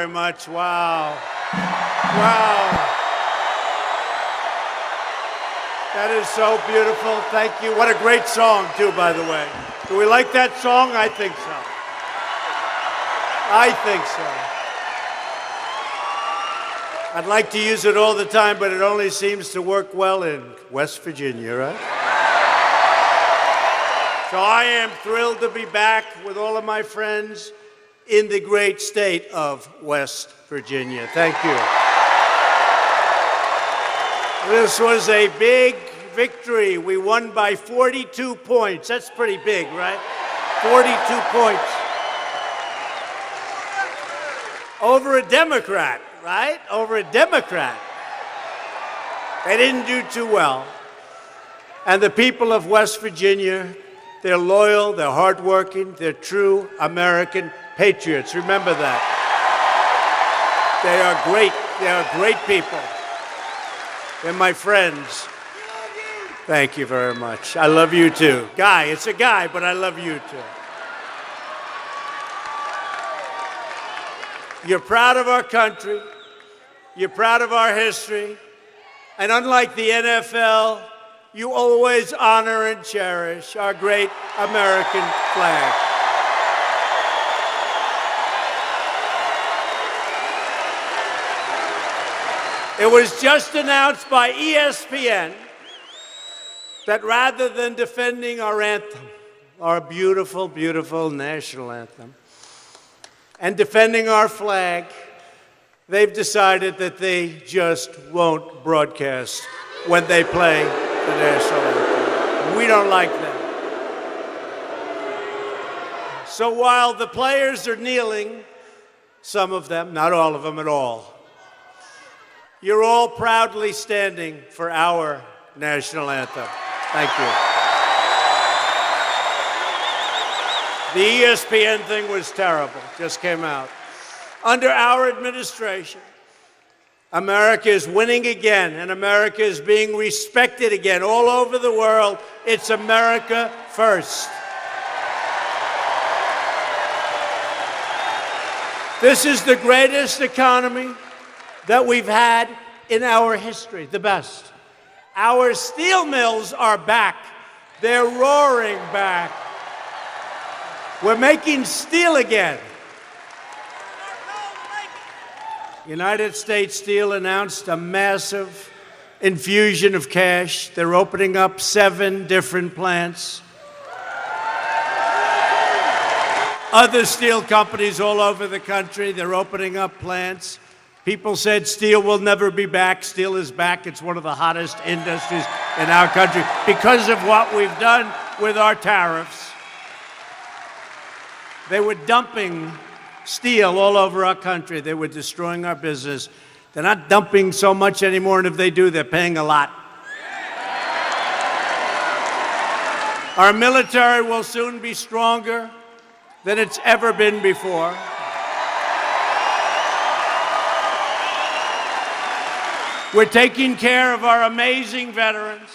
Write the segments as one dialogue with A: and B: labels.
A: very much. Wow. Wow. That is so beautiful. Thank you. What a great song, too, by the way. Do we like that song? I think so. I think so. I'd like to use it all the time, but it only seems to work well in West Virginia, right? So I am thrilled to be back with all of my friends in the great state of West Virginia. Thank you. This was a big victory. We won by 42 points. That's pretty big, right? 42 points. Over a Democrat, right? Over a Democrat. They didn't do too well. And the people of West Virginia, they're loyal, they're hardworking, they're true American patriots. Remember that. They are great. They are great people. They're my friends. Thank you very much. I love you too. Guy, it's a guy, but I love you too. You're proud of our country. You're proud of our history. And unlike the NFL, you always honor and cherish our great American flag. It was just announced by ESPN that rather than defending our anthem, our beautiful, beautiful national anthem, and defending our flag, they've decided that they just won't broadcast when they play the national anthem. We don't like that. So while the players are kneeling, some of them, not all of them at all, you're all proudly standing for our national anthem. Thank you. The ESPN thing was terrible, just came out. Under our administration, America is winning again, and America is being respected again all over the world. It's America first. This is the greatest economy that we've had in our history, the best. Our steel mills are back. They're roaring back. We're making steel again. United States Steel announced a massive infusion of cash. They're opening up 7 different plants. Other steel companies all over the country, they're opening up plants. People said steel will never be back. Steel is back. It's one of the hottest industries in our country because of what we've done with our tariffs. They were dumping steel all over our country. They were destroying our business. They're not dumping so much anymore, and if they do, they're paying a lot. Our military will soon be stronger than it's ever been before. We're taking care of our amazing veterans.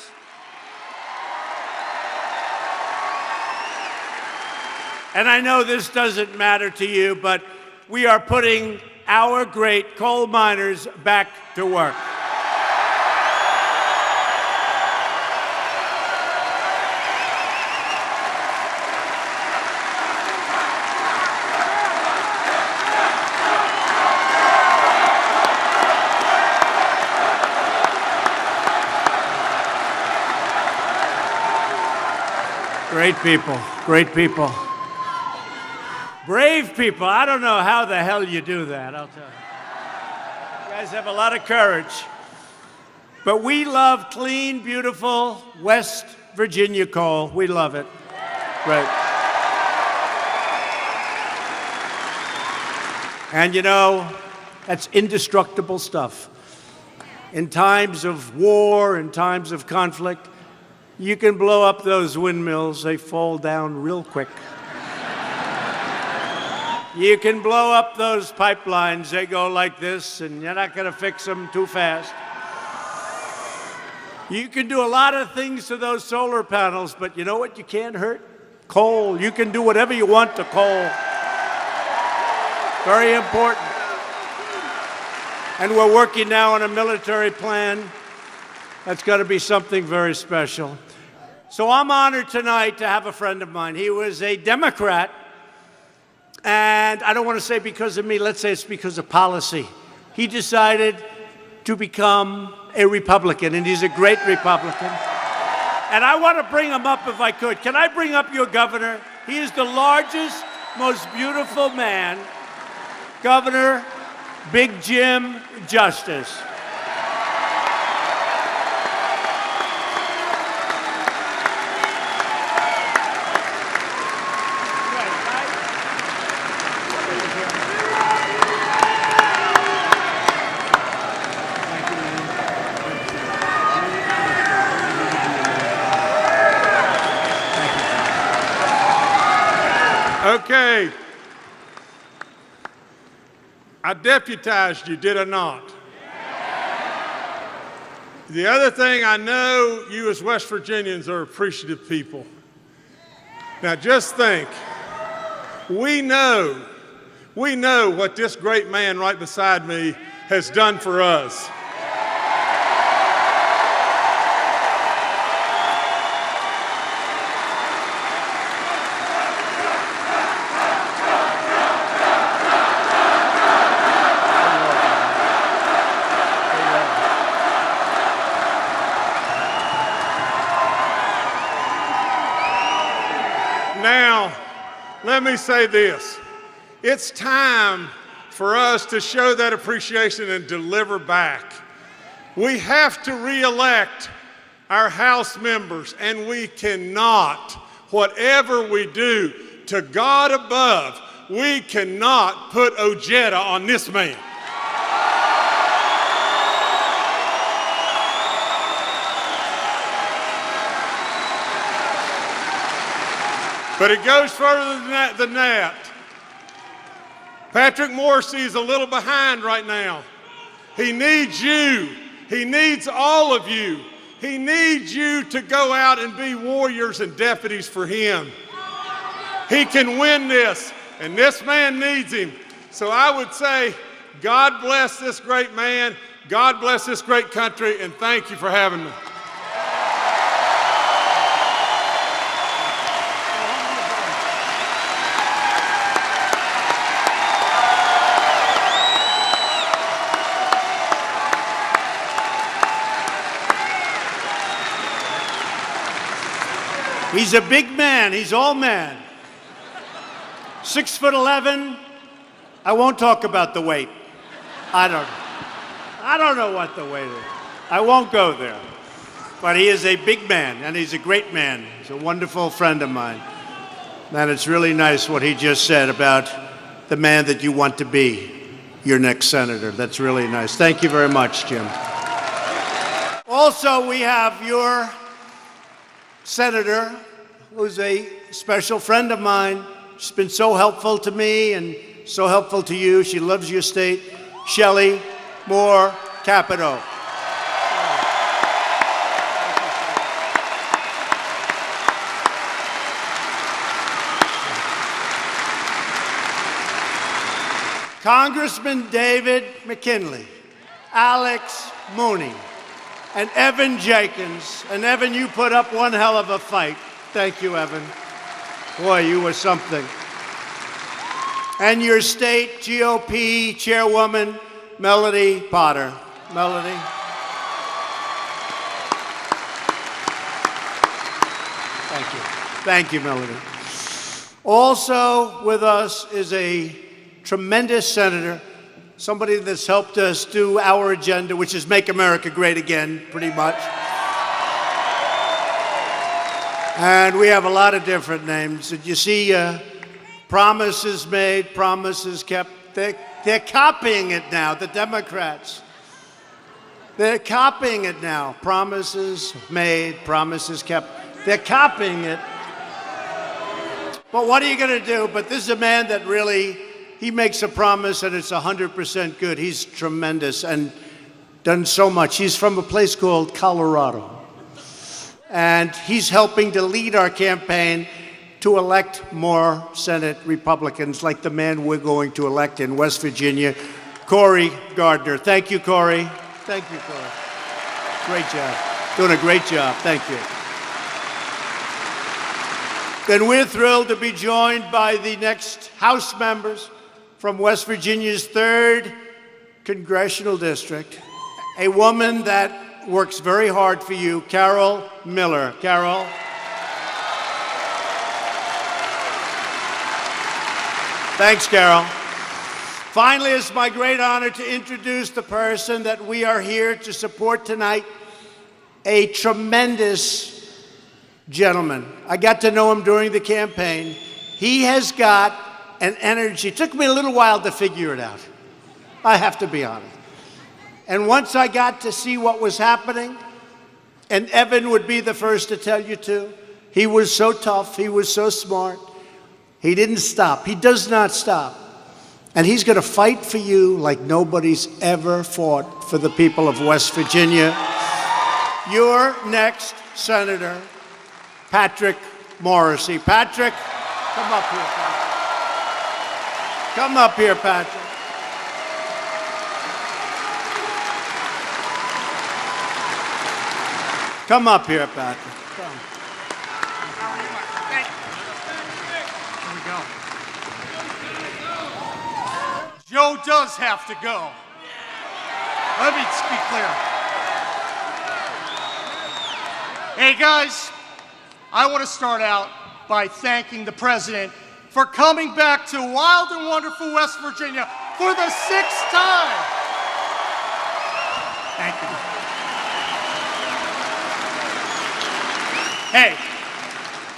A: And I know this doesn't matter to you, but we are putting our great coal miners back to work. Great people, great people. Brave people. I don't know how the hell you do that, I'll tell you. You guys have a lot of courage. But we love clean, beautiful West Virginia coal. We love it. Right. And you know, that's indestructible stuff. In times of war, in times of conflict, you can blow up those windmills, they fall down real quick. You can blow up those pipelines, they go like this, and you're not going to fix them too fast. You can do a lot of things to those solar panels, but you know what you can't hurt? Coal. You can do whatever you want to coal. Very important. And we're working now on a military plan. That's got to be something very special. So I'm honored tonight to have a friend of mine. He was a Democrat, and I don't want to say because of me, let's say it's because of policy. He decided to become a Republican, and he's a great Republican. And I want to bring him up if I could. Can I bring up your governor? He is the largest, most beautiful man, Governor Big Jim Justice.
B: Okay. I deputized you, did I not? The other thing, I know you as West Virginians are appreciative people. Now just think, we know what this great man right beside me has done for us. Now, let me say this. It's time for us to show that appreciation and deliver back. We have to re-elect our House members, and we cannot, whatever we do, to God above, we cannot put Ojeda on this man. But it goes further than that. Patrick Morrisey is a little behind right now. He needs you. He needs all of you. He needs you to go out and be warriors and deputies for him. He can win this, and this man needs him. So I would say, God bless this great man. God bless this great country, and thank you for having me.
A: He's a big man. He's all man. 6'11". I won't talk about the weight. I don't know what the weight is. I won't go there. But he is a big man, and he's a great man. He's a wonderful friend of mine. And it's really nice what he just said about the man that you want to be your next senator. That's really nice. Thank you very much, Jim. Also, we have your senator, who's a special friend of mine. She's been so helpful to me and so helpful to you. She loves your state. Shelley Moore Capito. Congressman David McKinley, Alex Mooney, and Evan Jenkins. And Evan, you put up one hell of a fight. Thank you, Evan. Boy, you were something. And your state GOP chairwoman, Melody Potter. Melody. Thank you. Thank you, Melody. Also with us is a tremendous senator, somebody that's helped us do our agenda, which is Make America Great Again, pretty much. And we have a lot of different names. And you see, promises made, promises kept. They're copying it now, the Democrats. They're copying it now. Promises made, promises kept. They're copying it. But what are you going to do? But this is a man that really, he makes a promise and it's 100% good. He's tremendous and done so much. He's from a place called Colorado. And he's helping to lead our campaign to elect more Senate Republicans like the man we're going to elect in West Virginia. Cory Gardner. Thank you, Cory. Thank you, Cory. Great job. Doing a great job. Thank you. Then we're thrilled to be joined by the next House members from West Virginia's 3rd Congressional District, a woman that works very hard for you, Carol Miller. Carol. Thanks, Carol. Finally, it's my great honor to introduce the person that we are here to support tonight, a tremendous gentleman. I got to know him during the campaign. He has got an energy. It took me a little while to figure it out. I have to be honest. And once I got to see what was happening, and Evan would be the first to tell you too, he was so tough, he was so smart. He didn't stop. He does not stop. And he's going to fight for you like nobody's ever fought for the people of West Virginia. Your next Senator, Patrick Morrisey. Patrick, come up here, Patrick. Come up here, Patrick. Come up here, Patrick. Come.
C: Here we go. Joe does have to go. Let me be clear. Hey, guys. I want to start out by thanking the president for coming back to wild and wonderful West Virginia for the 6th time. Thank you. Hey,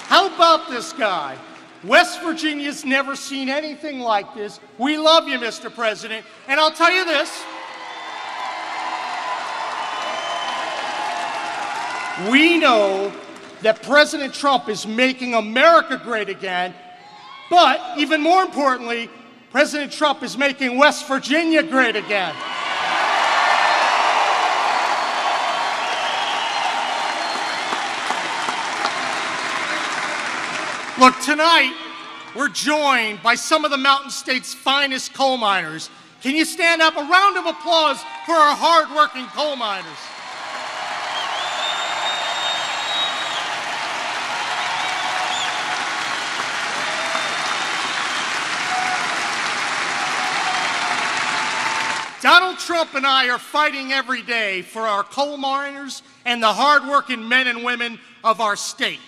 C: how about this guy? West Virginia's never seen anything like this. We love you, Mr. President, and I'll tell you this. We know that President Trump is making America great again, but even more importantly, President Trump is making West Virginia great again. Look, tonight, we're joined by some of the Mountain State's finest coal miners. Can you stand up? A round of applause for our hard-working coal miners. Donald Trump and I are fighting every day for our coal miners and the hard-working men and women of our state.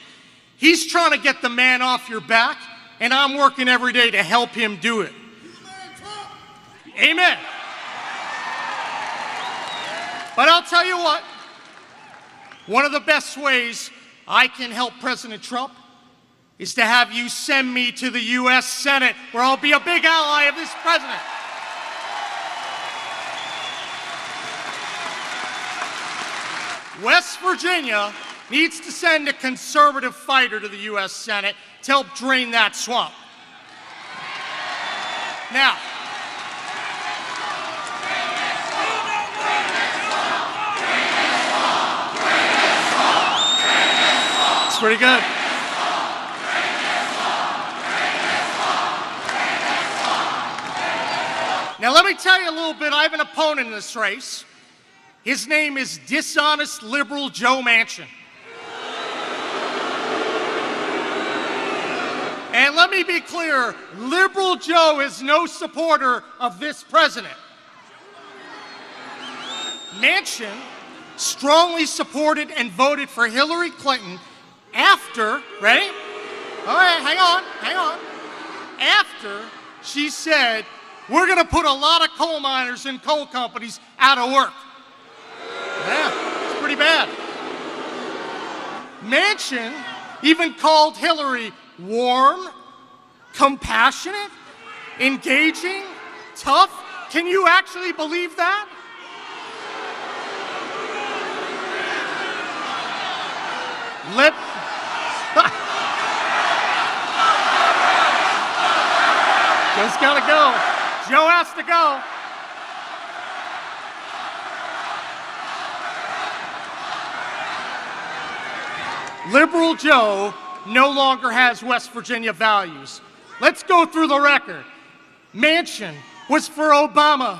C: He's trying to get the man off your back, and I'm working every day to help him do it. Amen. But I'll tell you what, one of the best ways I can help President Trump is to have you send me to the U.S. Senate, where I'll be a big ally of this president. West Virginia needs to send a conservative fighter to the U.S. Senate to help drain that swamp. Now, it's pretty good. Now, let me tell you a little bit. I have an opponent in this race. His name is dishonest liberal Joe Manchin. And let me be clear, liberal Joe is no supporter of this president. Manchin strongly supported and voted for Hillary Clinton after, ready? All right, hang on. After she said, we're going to put a lot of coal miners and coal companies out of work. Yeah, it's pretty bad. Manchin even called Hillary warm, compassionate, engaging, tough. Can you actually believe that? Joe's gotta go. Joe has to go. Liberal Joe no longer has West Virginia values. Let's go through the record. Manchin was for Obama.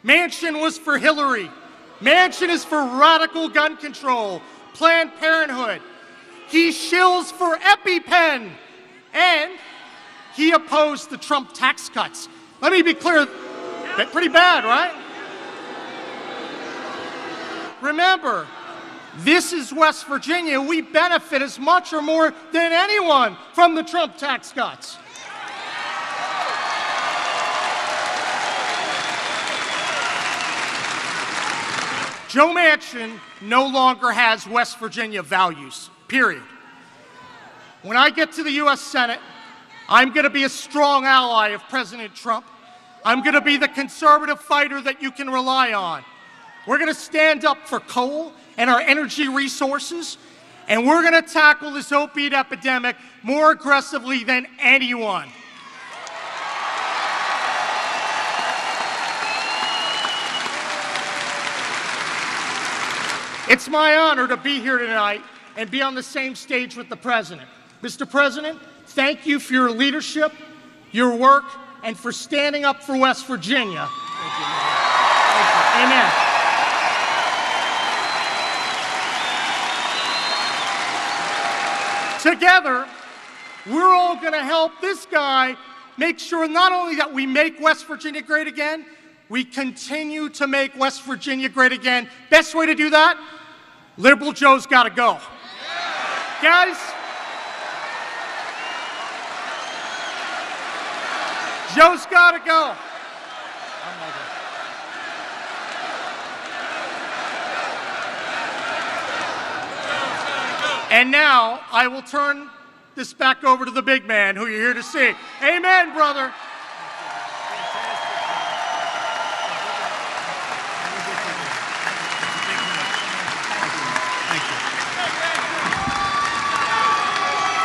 C: Manchin was for Hillary. Manchin is for radical gun control, Planned Parenthood. He shills for EpiPen, and he opposed the Trump tax cuts. Let me be clear, pretty bad, right? Remember, this is West Virginia. We benefit as much or more than anyone from the Trump tax cuts. Joe Manchin no longer has West Virginia values, period. When I get to the U.S. Senate, I'm going to be a strong ally of President Trump. I'm going to be the conservative fighter that you can rely on. We're going to stand up for coal and our energy resources, and we're going to tackle this opiate epidemic more aggressively than anyone. It's my honor to be here tonight and be on the same stage with the President. Mr. President, thank you for your leadership, your work, and for standing up for West Virginia. Thank you. Amen. Together, we're all going to help this guy make sure not only that we make West Virginia great again, we continue to make West Virginia great again. Best way to do that? Liberal Joe's got to go. Guys, Joe's got to go. And now I will turn this back over to the big man who you're here to see. Amen, brother.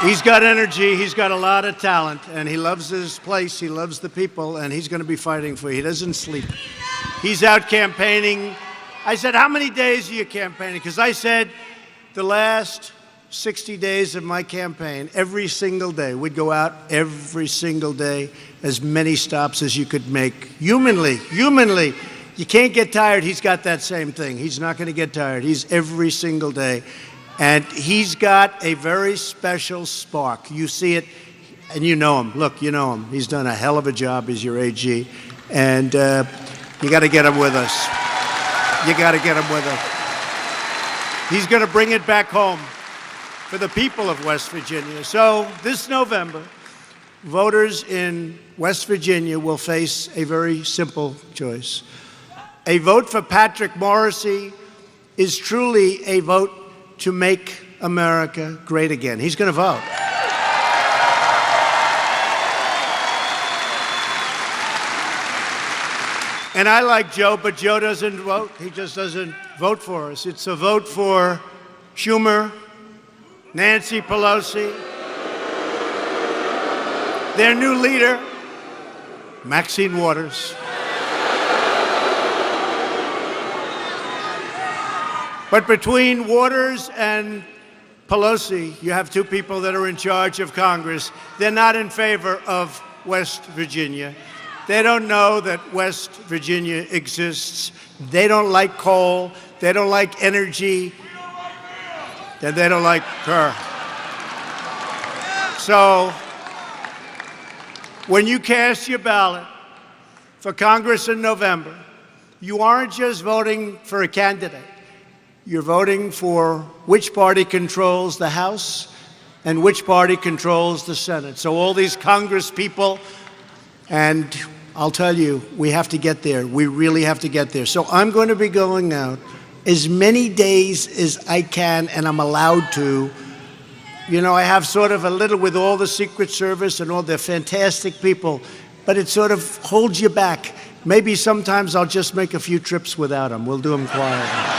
A: He's got energy, he's got a lot of talent, and he loves his place, he loves the people, and he's going to be fighting for you. He doesn't sleep. He's out campaigning. I said, how many days are you campaigning? Because I said the last 60 days of my campaign, every single day, we'd go out every single day, as many stops as you could make. Humanly. You can't get tired. He's got that same thing. He's not going to get tired. He's every single day. And he's got a very special spark. You see it, and you know him. Look, you know him. He's done a hell of a job as your AG. And you got to get him with us. You got to get him with us. He's going to bring it back home for the people of West Virginia. So this November, voters in West Virginia will face a very simple choice. A vote for Patrick Morrisey is truly a vote to make America great again. He's going to vote. And I like Joe, but Joe doesn't vote. He just doesn't vote for us. It's a vote for Schumer, Nancy Pelosi, their new leader, Maxine Waters. But between Waters and Pelosi, you have two people that are in charge of Congress. They're not in favor of West Virginia. They don't know that West Virginia exists. They don't like coal. They don't like energy. And they don't like her. So when you cast your ballot for Congress in November, you aren't just voting for a candidate. You're voting for which party controls the House and which party controls the Senate. So all these Congress people, and I'll tell you, we have to get there. We really have to get there. So I'm going to be going out as many days as I can, and I'm allowed to. You know, I have sort of a little with all the Secret Service and all the fantastic people, but it sort of holds you back. Maybe sometimes I'll just make a few trips without them. We'll do them quietly.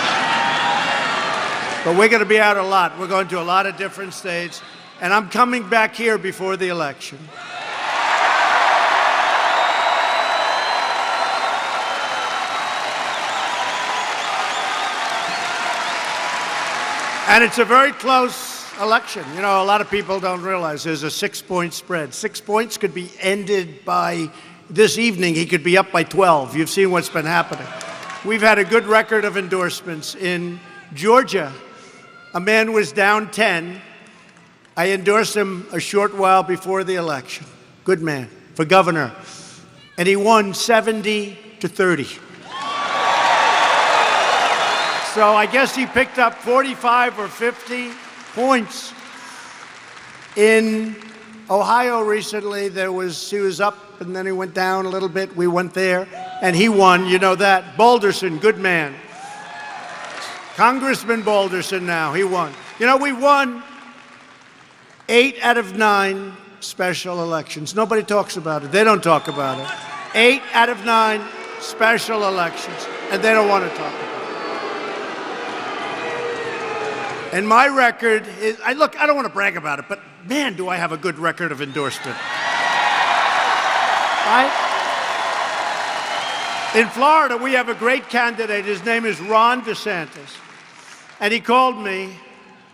A: But we're going to be out a lot. We're going to a lot of different states. And I'm coming back here before the election. And it's a very close election. You know, a lot of people don't realize there's a 6-point spread. 6 points could be ended by this evening he could be up by 12. You've seen what's been happening. We've had a good record of endorsements. In Georgia, a man was down 10. I endorsed him a short while before the election. Good man, for governor. And he won 70-30. So I guess he picked up 45 or 50 points. In Ohio recently, he was up and then he went down a little bit. We went there and he won, you know that. Balderson, good man. Congressman Balderson now, he won. You know, we won 8 out of 9 special elections. Nobody talks about it. They don't talk about it. 8 out of 9 special elections, and they don't want to talk about it. And my record is, I don't want to brag about it, but man, do I have a good record of endorsement. Right? In Florida, we have a great candidate. His name is Ron DeSantis. And he called me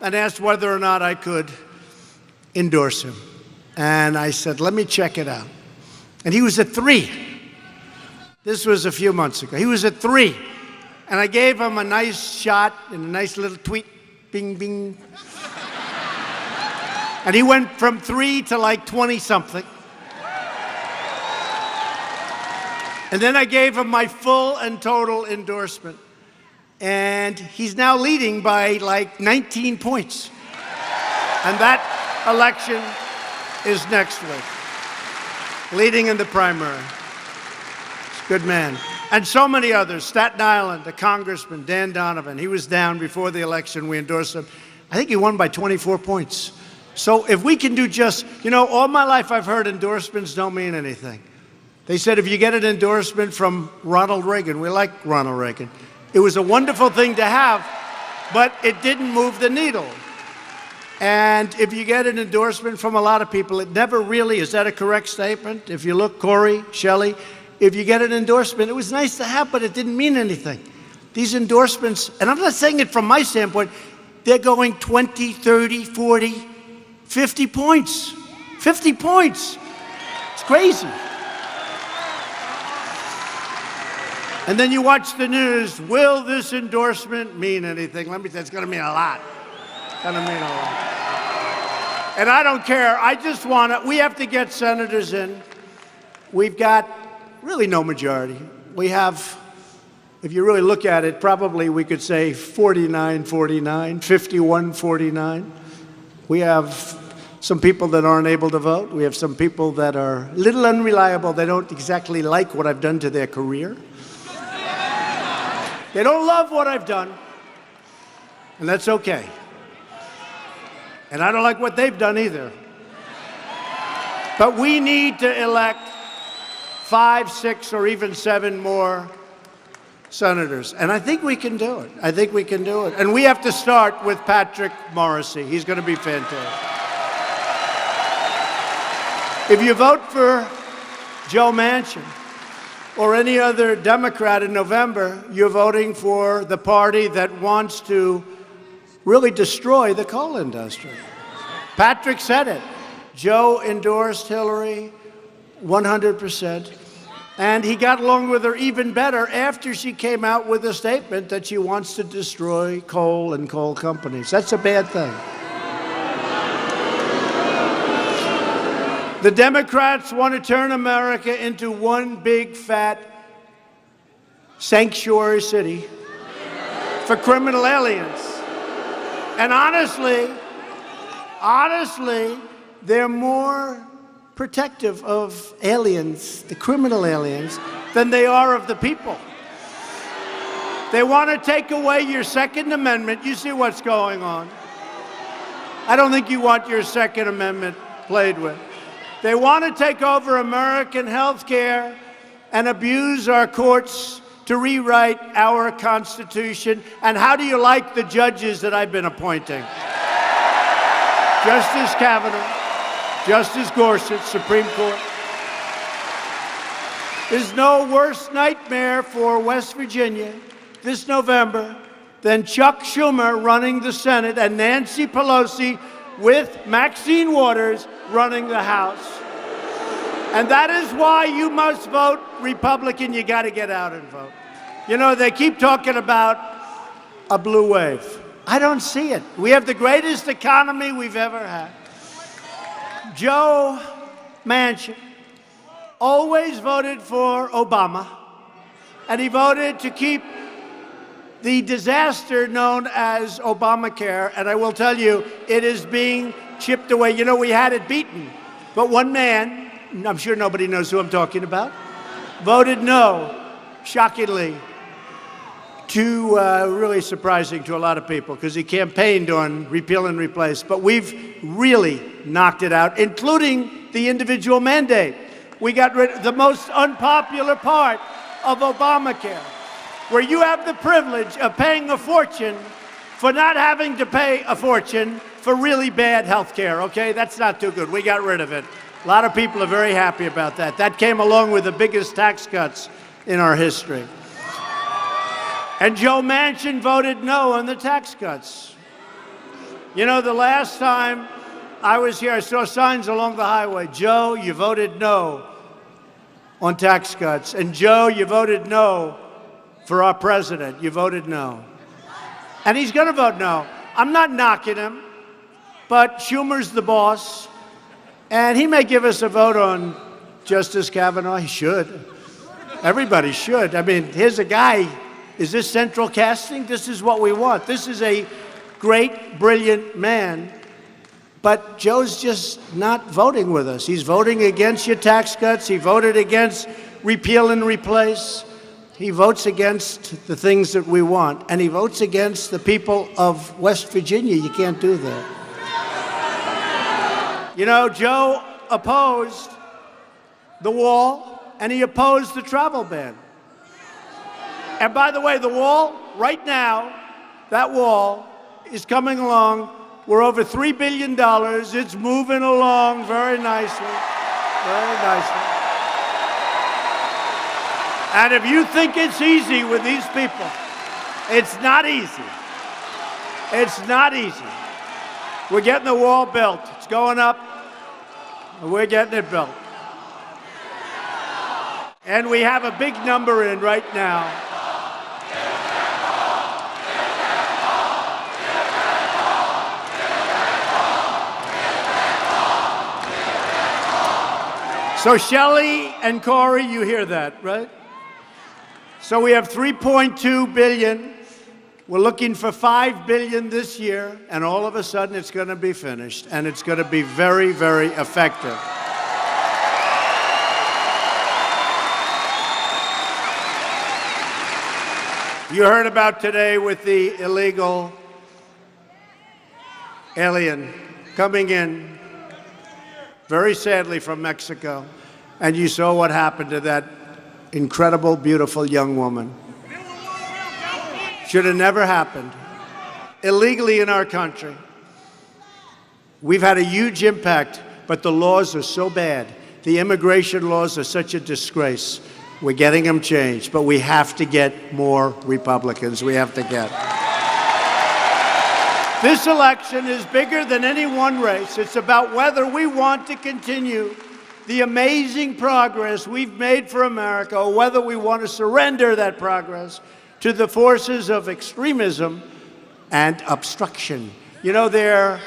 A: and asked whether or not I could endorse him. And I said, let me check it out. And he was at 3. This was a few months ago. He was at 3. And I gave him a nice shot and a nice little tweet. Bing, bing. And he went from 3 to like 20-something. And then I gave him my full and total endorsement. And he's now leading by like 19 points. And that election is next week. Leading in the primary. He's a good man. And so many others. Staten Island, the congressman, Dan Donovan. He was down before the election. We endorsed him. I think he won by 24 points. So if we can do just, you know, all my life I've heard endorsements don't mean anything. They said if you get an endorsement from Ronald Reagan, we like Ronald Reagan. It was a wonderful thing to have, but it didn't move the needle. And if you get an endorsement from a lot of people, it never really, is that a correct statement? If you look, Corey, Shelley, if you get an endorsement, it was nice to have, but it didn't mean anything. These endorsements, and I'm not saying it from my standpoint, they're going 20, 30, 40, 50 points. 50 points. It's crazy. And then you watch the news. Will this endorsement mean anything? Let me tell you, it's going to mean a lot. It's going to mean a lot. And I don't care. I just want to, we have to get senators in. We've got really no majority. We have, if you really look at it, probably we could say 49-49, 51-49. We have some people that aren't able to vote. We have some people that are a little unreliable. They don't exactly like what I've done to their career. They don't love what I've done, and that's okay. And I don't like what they've done either. But we need to elect 5, 6, or even 7 more senators. And I think we can do it. I think we can do it. And we have to start with Patrick Morrisey. He's going to be fantastic. If you vote for Joe Manchin or any other Democrat in November, you're voting for the party that wants to really destroy the coal industry. Patrick said it. Joe endorsed Hillary 100%. And he got along with her even better after she came out with a statement that she wants to destroy coal and coal companies. That's a bad thing. The Democrats want to turn America into one big, fat sanctuary city for criminal aliens. And honestly, they're more protective of aliens, the criminal aliens, than they are of the people. They want to take away your Second Amendment. You see what's going on. I don't think you want your Second Amendment played with. They want to take over American health care and abuse our courts to rewrite our Constitution. And how do you like the judges that I've been appointing? Justice Kavanaugh, Justice Gorsuch, Supreme Court. There's no worse nightmare for West Virginia this November than Chuck Schumer running the Senate and Nancy Pelosi with Maxine Waters running the House. And that is why you must vote Republican. You got to get out and vote. You know, they keep talking about a blue wave. I don't see it. We have the greatest economy we've ever had. Joe Manchin always voted for Obama, and he voted to keep the disaster known as Obamacare, and I will tell you, it is being chipped away. You know, we had it beaten, but one man, I'm sure nobody knows who I'm talking about, voted no, shockingly, really surprising to a lot of people, because he campaigned on repeal and replace, but we've really knocked it out, including the individual mandate. We got rid of the most unpopular part of Obamacare, where you have the privilege of paying a fortune for not having to pay a fortune for really bad health care, okay? That's not too good. We got rid of it. A lot of people are very happy about that. That came along with the biggest tax cuts in our history. And Joe Manchin voted no on the tax cuts. You know, the last time I was here, I saw signs along the highway. Joe, you voted no on tax cuts. And Joe, you voted no for our president. You voted no. And he's going to vote no. I'm not knocking him, but Schumer's the boss. And he may give us a vote on Justice Kavanaugh. He should. Everybody should. I mean, here's a guy. Is this central casting? This is what we want. This is a great, brilliant man. But Joe's just not voting with us. He's voting against your tax cuts. He voted against repeal and replace. He votes against the things that we want. And he votes against the people of West Virginia. You can't do that. You know, Joe opposed the wall, and he opposed the travel ban. And by the way, the wall, right now, that wall is coming along. We're over $3 billion. It's moving along very nicely, very nicely. And if you think it's easy with these people, it's not easy. It's not easy. We're getting the wall built. It's going up, and we're getting it built. And we have a big number in right now. So Shelley and Corey, you hear that, right? So we have $3.2 billion. We're looking for $5 billion this year, and all of a sudden it's going to be finished, and it's going to be very, very effective. You heard about today with the illegal alien coming in, very sadly, from Mexico, and you saw what happened to that incredible, beautiful young woman. Should have never happened. Illegally in our country. We've had a huge impact, but the laws are so bad. The immigration laws are such a disgrace. We're getting them changed, but we have to get more Republicans. We have to get. This election is bigger than any one race. It's about whether we want to continue the amazing progress we've made for America, or whether we want to surrender that progress to the forces of extremism and obstruction. You know, their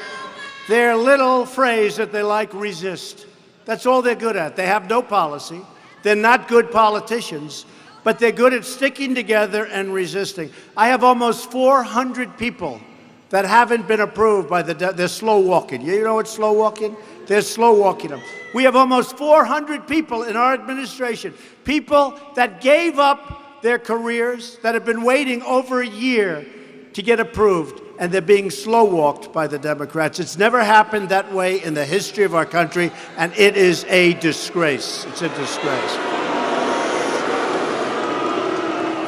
A: little phrase that they like, resist. That's all they're good at. They have no policy. They're not good politicians, but they're good at sticking together and resisting. I have almost 400 people that haven't been approved by they're slow walking. You know what's slow walking? They're slow walking them. We have almost 400 people in our administration, people that gave up their careers, that have been waiting over a year to get approved, and they're being slow walked by the Democrats. It's never happened that way in the history of our country, and it is a disgrace. It's a disgrace.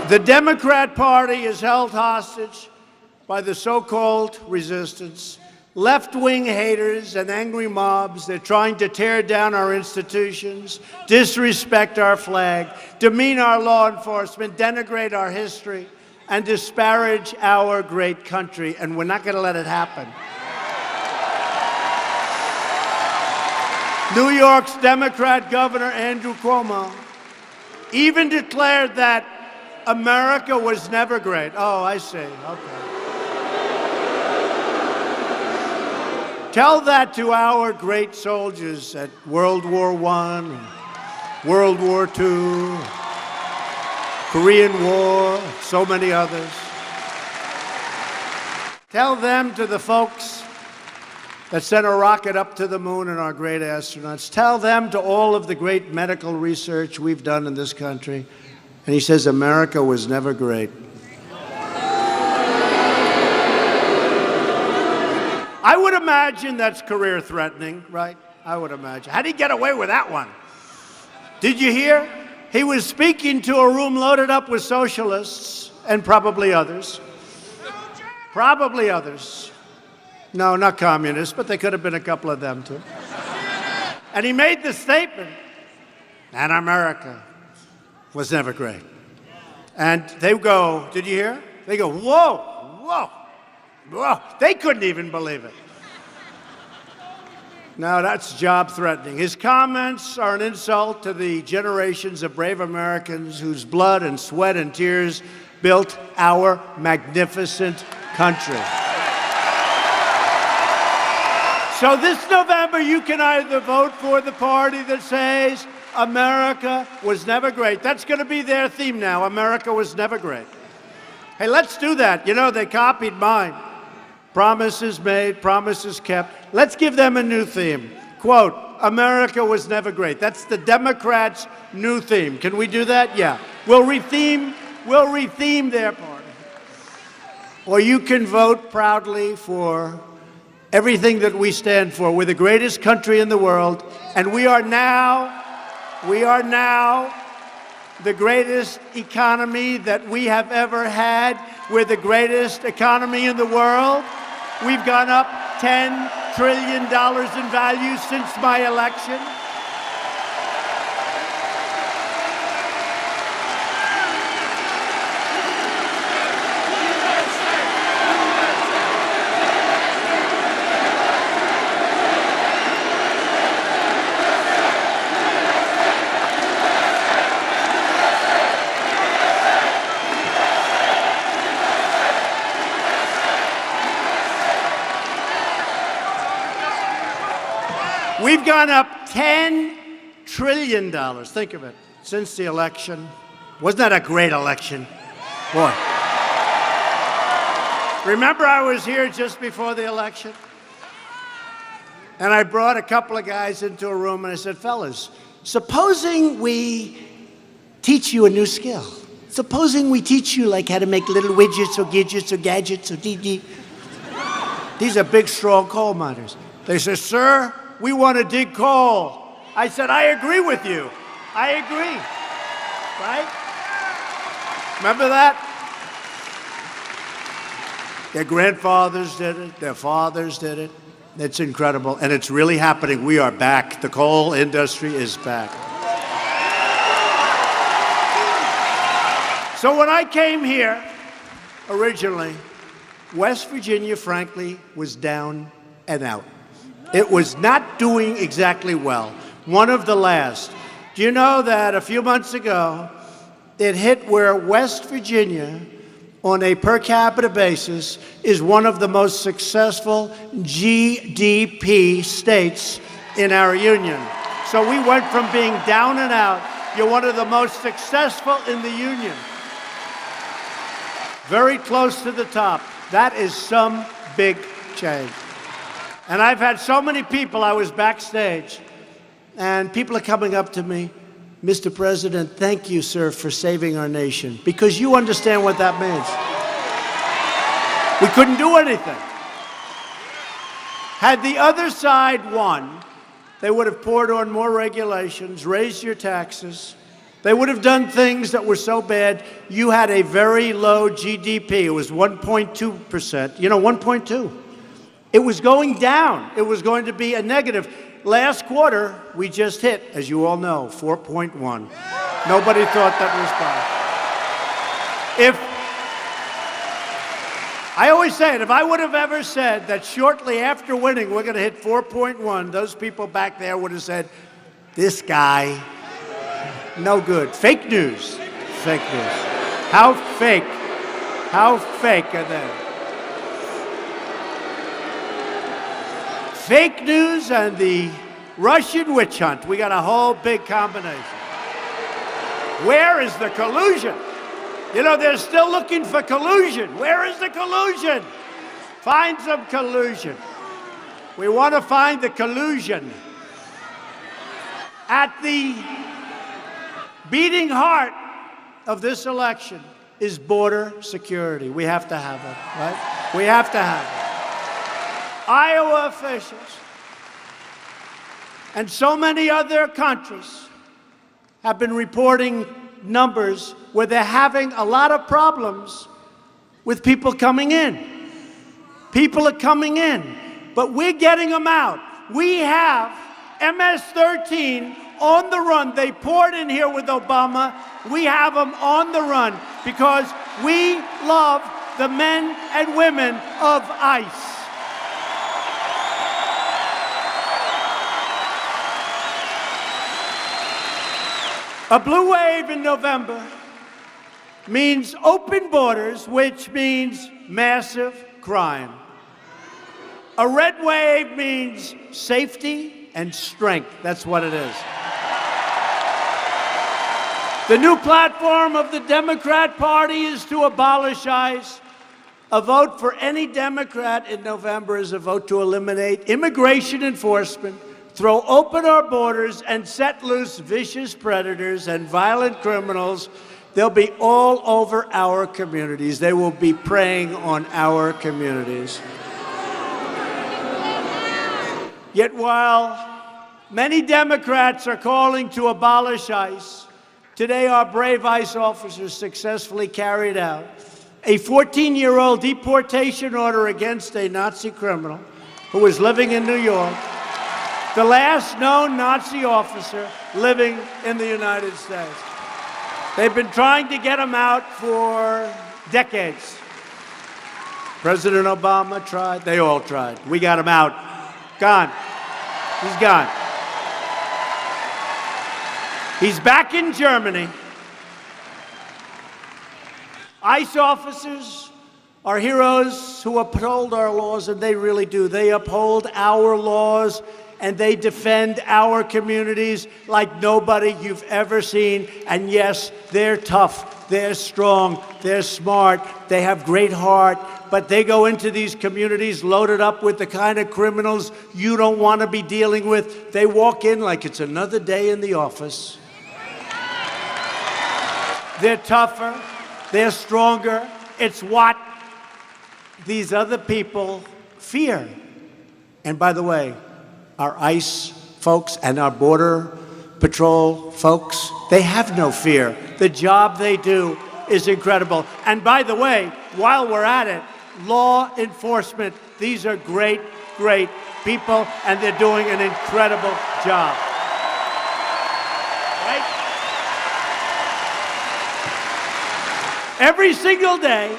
A: The Democrat Party is held hostage by the so-called resistance, left-wing haters and angry mobs. They're trying to tear down our institutions, disrespect our flag, demean our law enforcement, denigrate our history, and disparage our great country, and we're not going to let it happen. New York's Democrat Governor Andrew Cuomo even declared that America was never great. Oh, I see. Okay. Tell that to our great soldiers at World War I, World War II, Korean War, so many others. Tell them to the folks that sent a rocket up to the moon and our great astronauts. Tell them to all of the great medical research we've done in this country. And he says America was never great. I would imagine that's career-threatening, right? I would imagine. How did he get away with that one? Did you hear? He was speaking to a room loaded up with socialists and probably others. Probably others. No, not communists, but there could have been a couple of them too. And he made the statement, and America was never great. And they go, did you hear? They go, whoa, whoa. Whoa, they couldn't even believe it. No, that's job-threatening. His comments are an insult to the generations of brave Americans whose blood and sweat and tears built our magnificent country. So this November, you can either vote for the party that says America was never great. That's going to be their theme now. America was never great. Hey, let's do that. You know, they copied mine. Promises made, promises kept. Let's give them a new theme. Quote, America was never great. That's the Democrats' new theme. Can we do that? Yeah. We'll retheme their party. Or you can vote proudly for everything that we stand for. We're the greatest country in the world, and we are now the greatest economy that we have ever had. We're the greatest economy in the world. We've gone up $10 trillion in value since my election. We've gone up $10 trillion, think of it, since the election. Wasn't that a great election? Boy. Remember I was here just before the election? And I brought a couple of guys into a room and I said, fellas, supposing we teach you a new skill. Supposing we teach you like how to make little widgets or gadgets or gadgets or DD. These are big, strong coal miners. They said, sir, we want to dig coal. I said, I agree with you. I agree. Right? Remember that? Their grandfathers did it. Their fathers did it. It's incredible. And it's really happening. We are back. The coal industry is back. So when I came here originally, West Virginia, frankly, was down and out. It was not doing exactly well. One of the last. Do you know that a few months ago, it hit where West Virginia, on a per capita basis, is one of the most successful GDP states in our union. So we went from being down and out. You're one of the most successful in the union. Very close to the top. That is some big change. And I've had so many people, I was backstage, and people are coming up to me, Mr. President, thank you, sir, for saving our nation, because you understand what that means. We couldn't do anything. Had the other side won, they would have poured on more regulations, raised your taxes. They would have done things that were so bad. You had a very low GDP. It was 1.2%. You know, 1.2. It was going down. It was going to be a negative. Last quarter, we just hit, as you all know, 4.1. Nobody thought that was I always say it, if I would have ever said that shortly after winning we're going to hit 4.1, those people back there would have said, this guy, no good. Fake news. Fake news. How fake are they? Fake news and the Russian witch hunt. We got a whole big combination. Where is the collusion? You know, they're still looking for collusion. Where is the collusion? Find some collusion. We want to find the collusion. At the beating heart of this election is border security. We have to have it, right? We have to have it. Iowa officials and so many other countries have been reporting numbers where they're having a lot of problems with people coming in. People are coming in, but we're getting them out. We have MS-13 on the run. They poured in here with Obama. We have them on the run because we love the men and women of ICE. A blue wave in November means open borders, which means massive crime. A red wave means safety and strength. That's what it is. The new platform of the Democrat Party is to abolish ICE. A vote for any Democrat in November is a vote to eliminate immigration enforcement, throw open our borders, and set loose vicious predators and violent criminals. They'll be all over our communities. They will be preying on our communities. Yet while many Democrats are calling to abolish ICE, today our brave ICE officers successfully carried out a 14-year-old deportation order against a Nazi criminal who was living in New York, the last known Nazi officer living in the United States. They've been trying to get him out for decades. President Obama tried. They all tried. We got him out. Gone. He's gone. He's back in Germany. ICE officers are heroes who uphold our laws, and they really do. They uphold our laws, and they defend our communities like nobody you've ever seen. And yes, they're tough, they're strong, they're smart, they have great heart, but they go into these communities loaded up with the kind of criminals you don't want to be dealing with. They walk in like it's another day in the office. They're tougher, they're stronger. It's what these other people fear. And by the way, our ICE folks and our Border Patrol folks, they have no fear. The job they do is incredible. And by the way, while we're at it, law enforcement, these are great, great people, and they're doing an incredible job. Right? Every single day,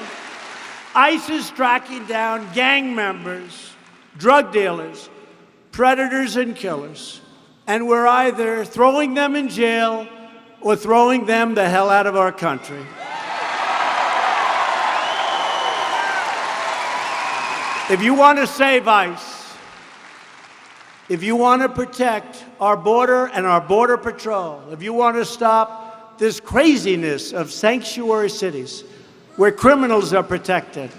A: ICE is tracking down gang members, drug dealers, predators and killers, and we're either throwing them in jail or throwing them the hell out of our country. If you want to save ICE, if you want to protect our border and our Border Patrol, if you want to stop this craziness of sanctuary cities where criminals are protected,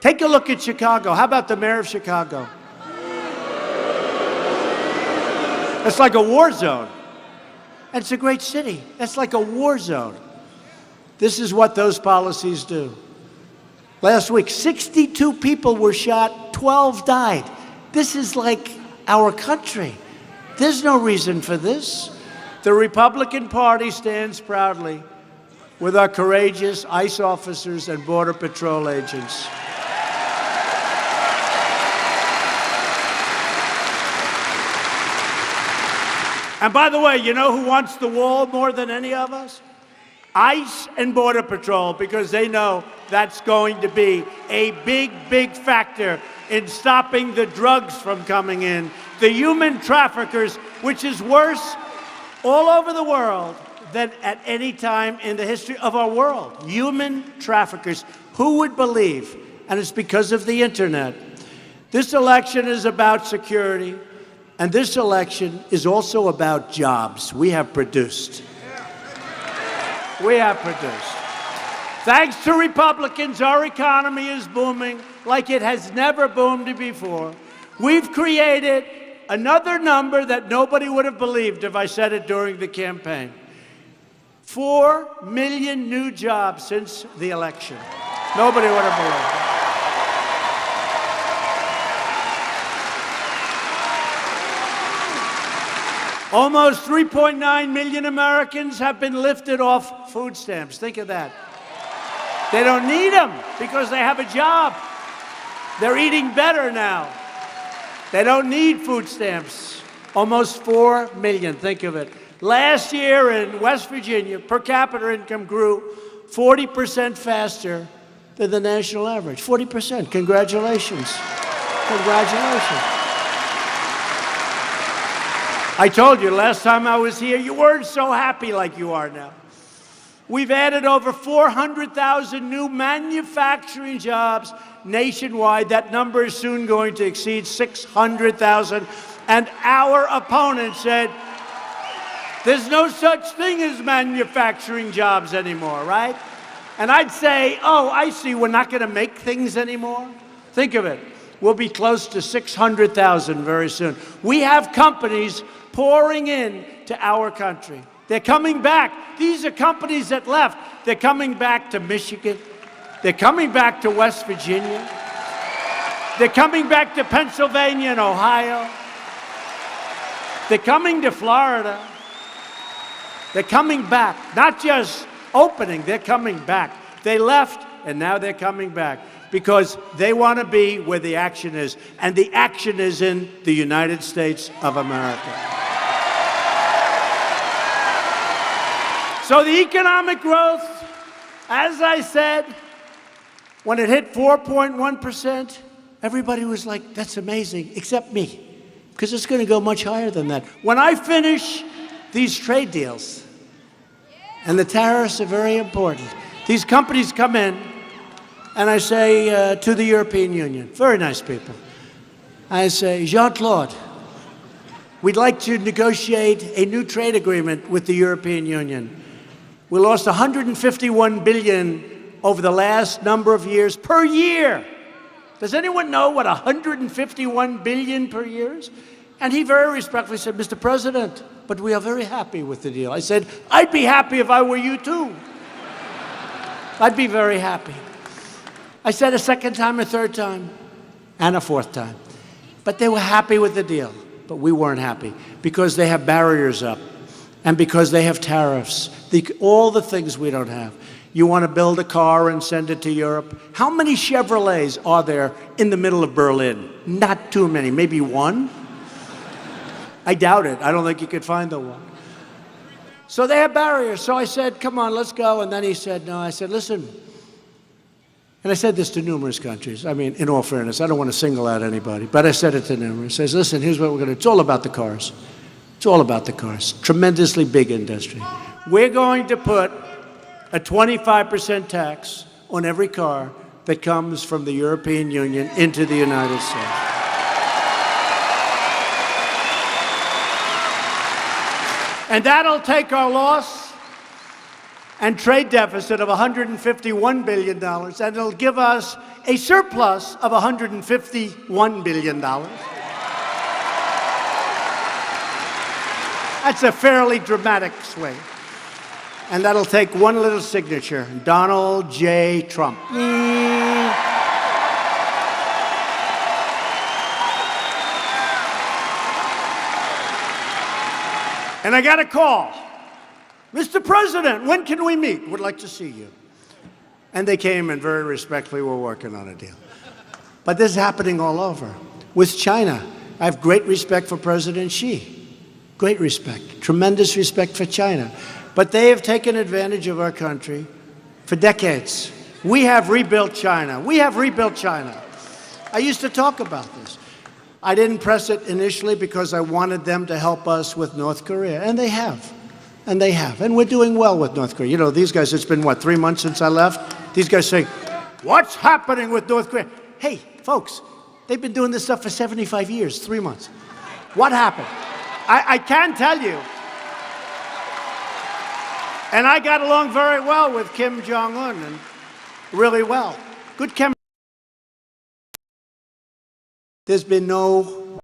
A: take a look at Chicago. How about the mayor of Chicago? It's like a war zone. It's a great city. It's like a war zone. This is what those policies do. Last week, 62 people were shot, 12 died. This is like our country. There's no reason for this. The Republican Party stands proudly with our courageous ICE officers and Border Patrol agents. And by the way, you know who wants the wall more than any of us? ICE and Border Patrol, because they know that's going to be a big, big factor in stopping the drugs from coming in. The human traffickers, which is worse all over the world than at any time in the history of our world. Human traffickers. Who would believe? And it's because of the internet. This election is about security, and this election is also about jobs. We have produced. We have produced. Thanks to Republicans, our economy is booming like it has never boomed before. We've created another number that nobody would have believed if I said it during the campaign. 4 million new jobs since the election. Nobody would have believed it. Almost 3.9 million Americans have been lifted off food stamps. Think of that. They don't need them because they have a job. They're eating better now. They don't need food stamps. Almost 4 million, think of it. Last year in West Virginia, per capita income grew 40% faster than the national average. 40%. Congratulations. Congratulations. I told you last time I was here, you weren't so happy like you are now. We've added over 400,000 new manufacturing jobs nationwide. That number is soon going to exceed 600,000. And our opponent said, there's no such thing as manufacturing jobs anymore, right? And I'd say, oh, I see, we're not going to make things anymore. Think of it. We'll be close to 600,000 very soon. We have companies pouring in to our country. They're coming back. These are companies that left. They're coming back to Michigan. They're coming back to West Virginia. They're coming back to Pennsylvania and Ohio. They're coming to Florida. They're coming back. Not just opening, they're coming back. They left, and now they're coming back because they want to be where the action is. And the action is in the United States of America. So the economic growth, as I said, when it hit 4.1%, everybody was like, that's amazing, except me, because it's going to go much higher than that. When I finish these trade deals, and the tariffs are very important, these companies come in, and I say to the European Union, very nice people, I say, Jean-Claude, we'd like to negotiate a new trade agreement with the European Union. We lost $151 billion over the last number of years per year. Does anyone know what $151 billion per year is? And he very respectfully said, Mr. President, but we are very happy with the deal. I said, I'd be happy if I were you too. I'd be very happy. I said a second time, a third time, and a fourth time. But they were happy with the deal. But we weren't happy because they have barriers up and because they have tariffs, all the things we don't have. You want to build a car and send it to Europe? How many Chevrolets are there in the middle of Berlin? Not too many, maybe one? I doubt it. I don't think you could find the one. So they have barriers. So I said, come on, let's go. And then he said, no. I said, listen. And I said this to numerous countries. I mean, in all fairness, I don't want to single out anybody, but I said it to numerous. I said, listen, here's what we're going to do. It's all about the cars. It's all about the cars. Tremendously big industry. We're going to put a 25% tax on every car that comes from the European Union into the United States. And that'll take our loss and trade deficit of $151 billion, and it'll give us a surplus of $151 billion. That's a fairly dramatic swing. And that'll take one little signature, Donald J. Trump. And I got a call. Mr. President, when can we meet? Would like to see you. And they came and very respectfully were working on a deal. But this is happening all over. With China, I have great respect for President Xi. great respect, tremendous respect for China. But they have taken advantage of our country for decades. We have rebuilt China. We have rebuilt China. I used to talk about this. I didn't press it initially because I wanted them to help us with North Korea, and they have. And they have. And we're doing well with North Korea. You know, these guys, it's been, what, 3 months since I left? These guys say, what's happening with North Korea? Hey, folks, they've been doing this stuff for 75 years, 3 months. What happened? I can tell you. And I got along very well with Kim Jong-un, and really well. Good chemistry. There's been no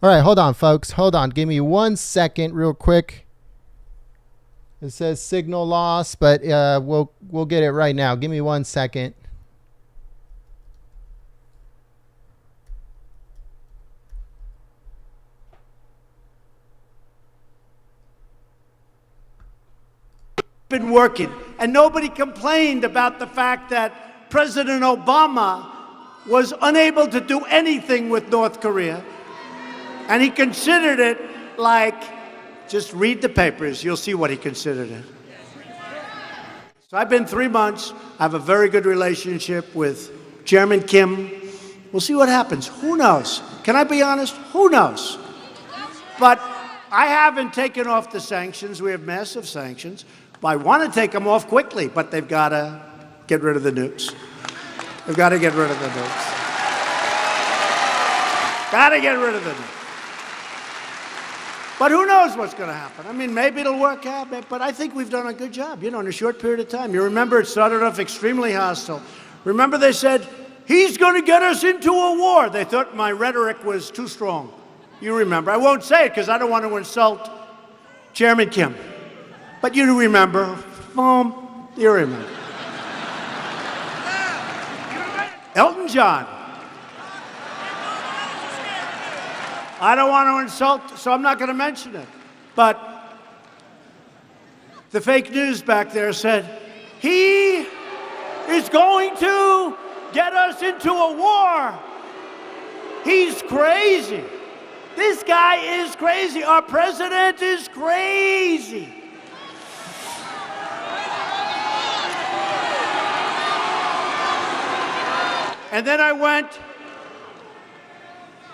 D: All right, hold on, folks. Hold on. Give me 1 second real quick. It says signal loss, but we'll get it right now. Give me 1 second.
A: Been working, and nobody complained about the fact that President Obama was unable to do anything with North Korea, and he considered it like, just read the papers, you'll see what he considered it. So I've been 3 months. I have a very good relationship with Chairman Kim. We'll see what happens. Who knows? Can I be honest? Who knows? But I haven't taken off the sanctions. We have massive sanctions. I want to take them off quickly, but they've got to get rid of the nukes. They've got to get rid of the nukes. Got to get rid of the nukes. But who knows what's going to happen? I mean, maybe it'll work out, but I think we've done a good job, you know, in a short period of time. You remember it started off extremely hostile. Remember they said, he's going to get us into a war. They thought my rhetoric was too strong. You remember. I won't say it because I don't want to insult Chairman Kim. But you remember. Boom. You remember. Elton John. I don't want to insult, so I'm not going to mention it. But the fake news back there said, he is going to get us into a war. He's crazy. This guy is crazy. Our president is crazy. And then I went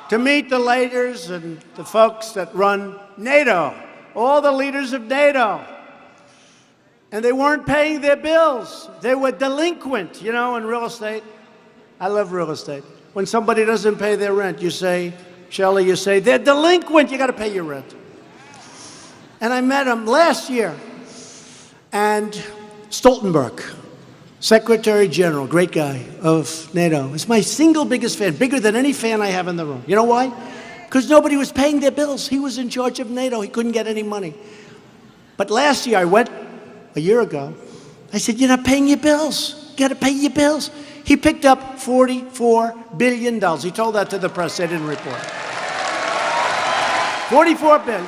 A: to meet the leaders and the folks that run NATO, all the leaders of NATO. And they weren't paying their bills. They were delinquent, you know, in real estate. I love real estate. When somebody doesn't pay their rent, you say, Shelley, you say, they're delinquent, you got to pay your rent. And I met him last year. And Stoltenberg, Secretary General, great guy of NATO, is my single biggest fan, bigger than any fan I have in the room. You know why? Because nobody was paying their bills. He was in charge of NATO. He couldn't get any money. But last year, I went a year ago. I said, you're not paying your bills. You got to pay your bills. He picked up $44 billion. He told that to the press. They didn't report. $44 billion.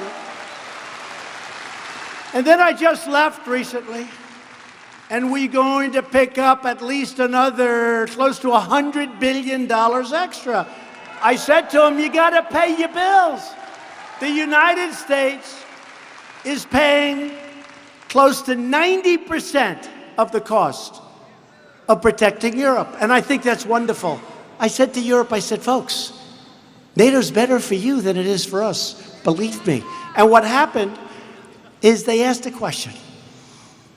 A: And then I just left recently. And we're going to pick up at least another close to $100 billion extra. I said to him, you got to pay your bills. The United States is paying close to 90% of the cost of protecting Europe. And I think that's wonderful. I said to Europe, I said, folks, NATO's better for you than it is for us. Believe me. And what happened is they asked a question.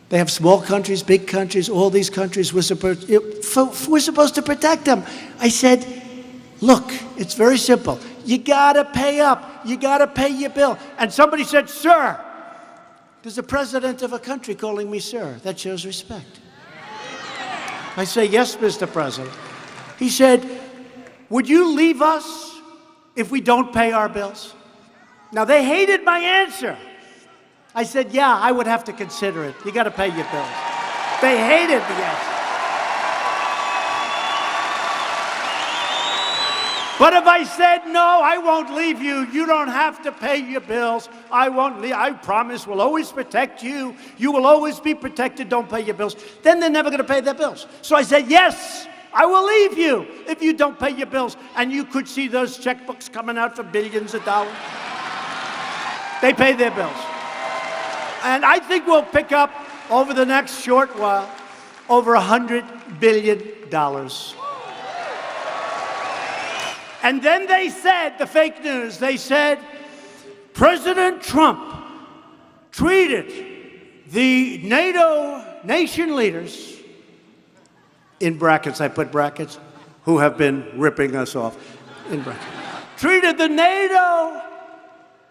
A: They have small countries, big countries, all these countries. We're supposed to protect them. I said, look, it's very simple. You got to pay up. You got to pay your bill. And somebody said, sir. There's a president of a country calling me sir. That shows respect. I say, yes, Mr. President. He said, would you leave us if we don't pay our bills? Now, they hated my answer. I said, yeah, I would have to consider it. You got to pay your bills. They hated the answer. But if I said, no, I won't leave you, you don't have to pay your bills, I won't leave, I promise we'll always protect you, you will always be protected, don't pay your bills, then they're never going to pay their bills. So I said, yes, I will leave you if you don't pay your bills. And you could see those checkbooks coming out for billions of dollars. They pay their bills. And I think we'll pick up, over the next short while, over $100 billion. And then they said, the fake news, they said, President Trump treated the NATO nation leaders, in brackets, I put brackets, who have been ripping us off, in brackets, treated the NATO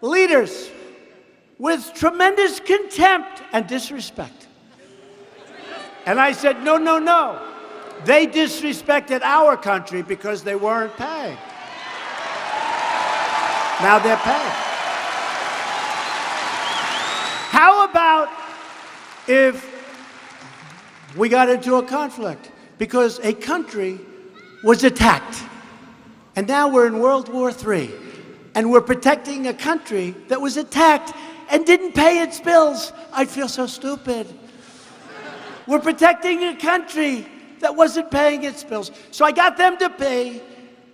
A: leaders with tremendous contempt and disrespect. And I said, no, no, no. They disrespected our country because they weren't paying. Now they're paying. How about if we got into a conflict because a country was attacked, and now we're in World War III, and we're protecting a country that was attacked and didn't pay its bills? I'd feel so stupid. We're protecting a country that wasn't paying its bills. So I got them to pay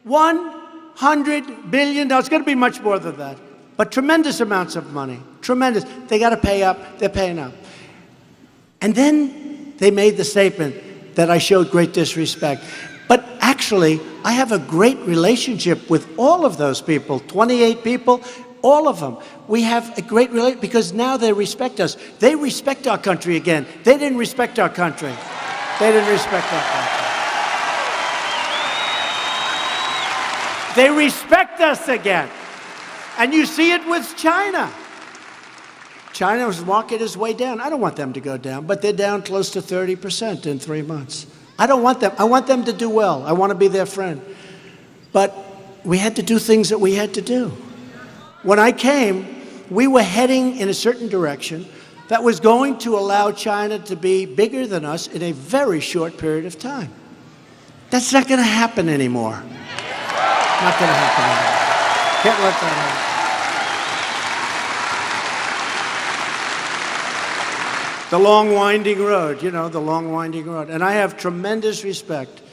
A: $100 billion. It's going to be much more than that, but tremendous amounts of money. Tremendous. They got to pay up. They're paying up. And then they made the statement that I showed great disrespect. But actually, I have a great relationship with all of those people, 28 people, all of them. We have a great relationship because now they respect us. They respect our country again. They didn't respect our country. They didn't respect our country. They respect us again. And you see it with China. China's market is way down. I don't want them to go down, but they're down close to 30% in 3 months. I don't want them. I want them to do well. I want to be their friend. But we had to do things that we had to do. When I came, we were heading in a certain direction that was going to allow China to be bigger than us in a very short period of time. That's not going to happen anymore. Not going to happen anymore. Can't let that happen. The long winding road, you know, the long winding road. And I have tremendous respect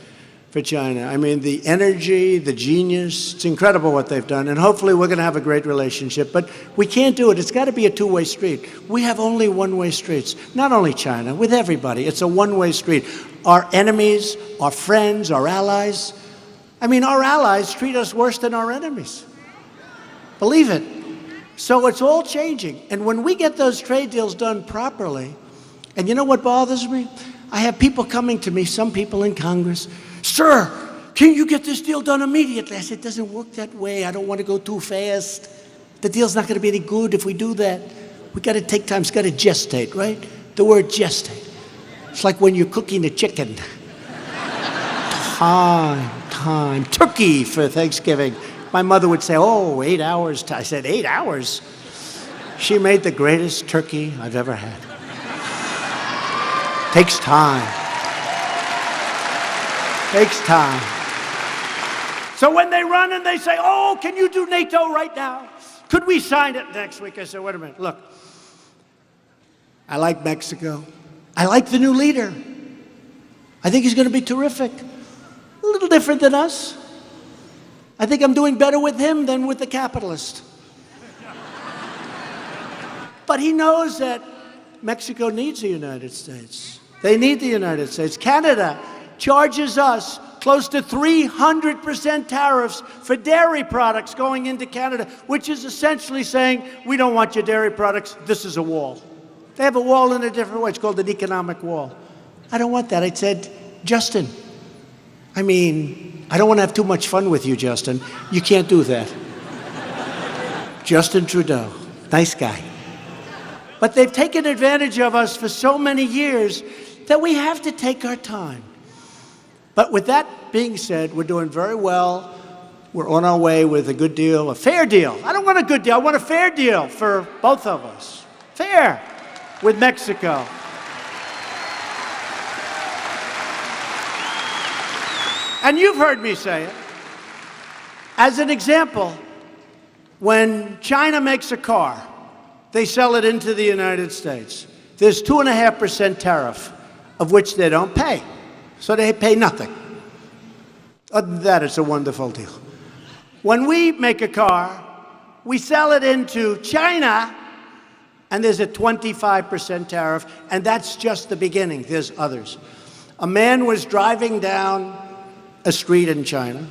A: for China. I mean, the energy, the genius, it's incredible what they've done. And hopefully we're going to have a great relationship. But we can't do it. It's got to be a two-way street. We have only one-way streets. Not only China, with everybody. It's a one-way street. Our enemies, our friends, our allies. I mean, our allies treat us worse than our enemies. Believe it. So it's all changing. And when we get those trade deals done properly, and you know what bothers me? I have people coming to me, some people in Congress, sir, can you get this deal done immediately? I said, it doesn't work that way. I don't want to go too fast. The deal's not going to be any good if we do that. We got to take time. It's got to gestate, right? The word gestate. It's like when you're cooking a chicken. Time. Turkey for Thanksgiving. My mother would say, oh, 8 hours. I said, 8 hours? She made the greatest turkey I've ever had. Takes time. Takes time. So when they run and they say, oh, can you do NATO right now? Could we sign it next week? I said, wait a minute, look. I like Mexico. I like the new leader. I think he's going to be terrific. A little different than us. I think I'm doing better with him than with the capitalist. But he knows that Mexico needs the United States. They need the United States. Canada charges us close to 300% tariffs for dairy products going into Canada, which is essentially saying, we don't want your dairy products, this is a wall. They have a wall in a different way. It's called an economic wall. I don't want that. I said, Justin, I don't want to have too much fun with you, Justin. You can't do that. Justin Trudeau, nice guy. But they've taken advantage of us for so many years that we have to take our time. But with that being said, we're doing very well. We're on our way with a good deal, a fair deal. I don't want a good deal. I want a fair deal for both of us. Fair with Mexico. And you've heard me say it. As an example, when China makes a car, they sell it into the United States. There's 2.5% tariff, of which they don't pay. So they pay nothing. Other than that, it's a wonderful deal. When we make a car, we sell it into China, and there's a 25% tariff, and that's just the beginning. There's others. A man was driving down a street in China,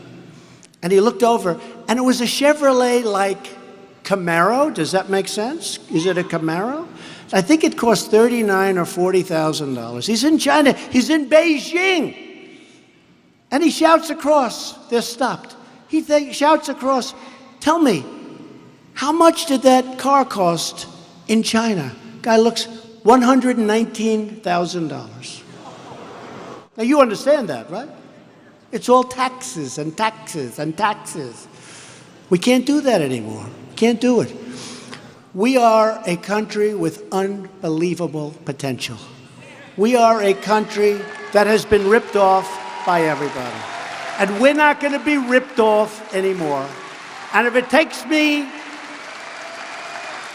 A: and he looked over, and it was a Chevrolet-like Camaro. Does that make sense? Is it a Camaro? I think it cost $39,000 or $40,000. He's in China. He's in Beijing. And he shouts across. They're stopped. He shouts across, tell me, how much did that car cost in China? Guy looks, $119,000. Now you understand that, right? It's all taxes and taxes and taxes. We can't do that anymore. Can't do it. We are a country with unbelievable potential. We are a country that has been ripped off by everybody. And we're not going to be ripped off anymore. And if it takes me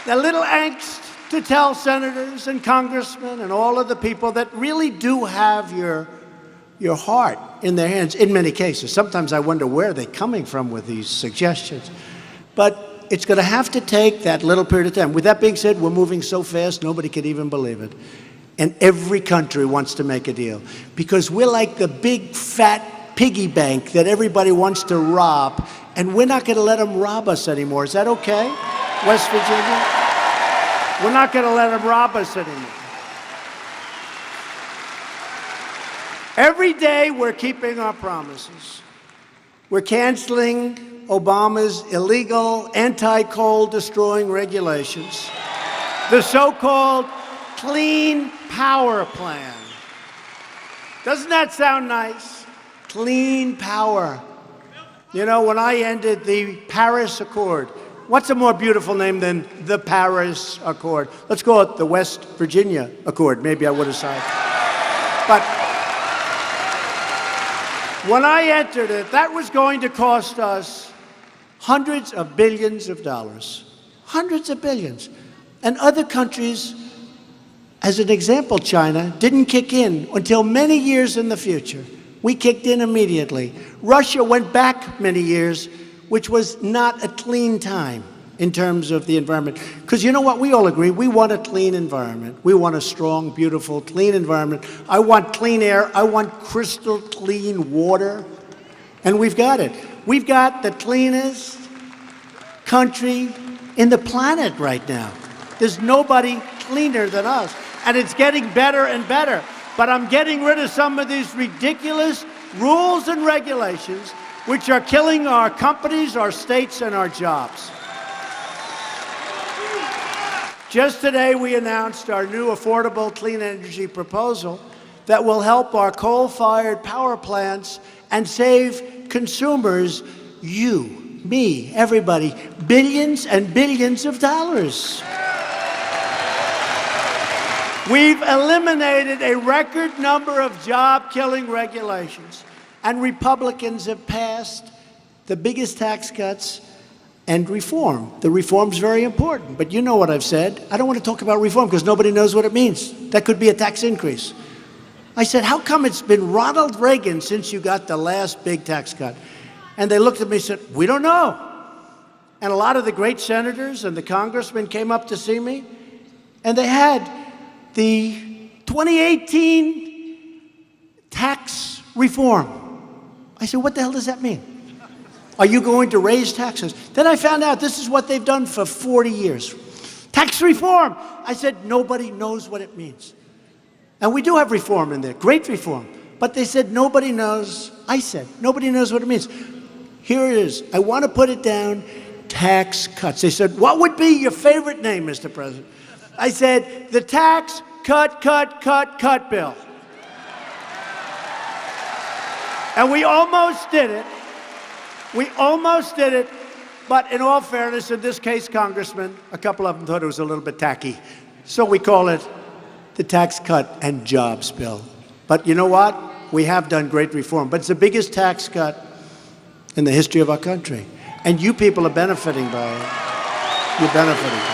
A: a little angst to tell senators and congressmen and all of the people that really do have your heart in their hands, in many cases. Sometimes I wonder where they're coming from with these suggestions. But it's going to have to take that little period of time. With that being said, we're moving so fast, nobody could even believe it. And every country wants to make a deal. Because we're like the big, fat piggy bank that everybody wants to rob. And we're not going to let them rob us anymore. Is that okay, West Virginia? We're not going to let them rob us anymore. Every day we're keeping our promises. We're canceling Obama's illegal anti-coal destroying regulations, the so-called Clean Power Plan. Doesn't that sound nice? Clean power. You know, when I ended the Paris Accord, what's a more beautiful name than the Paris Accord? Let's call it the West Virginia Accord. Maybe I would have signed. But when I entered it, that was going to cost us hundreds of billions of dollars. Hundreds of billions. And other countries, as an example, China, didn't kick in until many years in the future. We kicked in immediately. Russia went back many years, which was not a clean time in terms of the environment. Because you know what? We all agree. We want a clean environment. We want a strong, beautiful, clean environment. I want clean air. I want crystal clean water. And we've got it. We've got the cleanest country in the planet right now. There's nobody cleaner than us. And it's getting better and better. But I'm getting rid of some of these ridiculous rules and regulations which are killing our companies, our states, and our jobs. Just today, we announced our new affordable clean energy proposal that will help our coal-fired power plants and save consumers, you, me, everybody, billions and billions of dollars. We've eliminated a record number of job-killing regulations, and Republicans have passed the biggest tax cuts and reform. The reform's very important, but you know what I've said. I don't want to talk about reform because nobody knows what it means. That could be a tax increase. I said, how come it's been Ronald Reagan since you got the last big tax cut? And they looked at me and said, we don't know. And a lot of the great senators and the congressmen came up to see me, and they had the 2018 tax reform. I said, what the hell does that mean? Are you going to raise taxes? Then I found out this is what they've done for 40 years. Tax reform. I said, nobody knows what it means. And we do have reform in there, great reform. But they said, nobody knows. I said, nobody knows what it means. Here it is. I want to put it down, tax cuts. They said, what would be your favorite name, Mr. President? I said, the tax cut bill. And we almost did it. We almost did it, but in all fairness, in this case, Congressman, a couple of them thought it was a little bit tacky. So we call it the Tax Cut and Jobs Bill. But you know what? We have done great reform, but it's the biggest tax cut in the history of our country. And you people are benefiting by it. You're benefiting by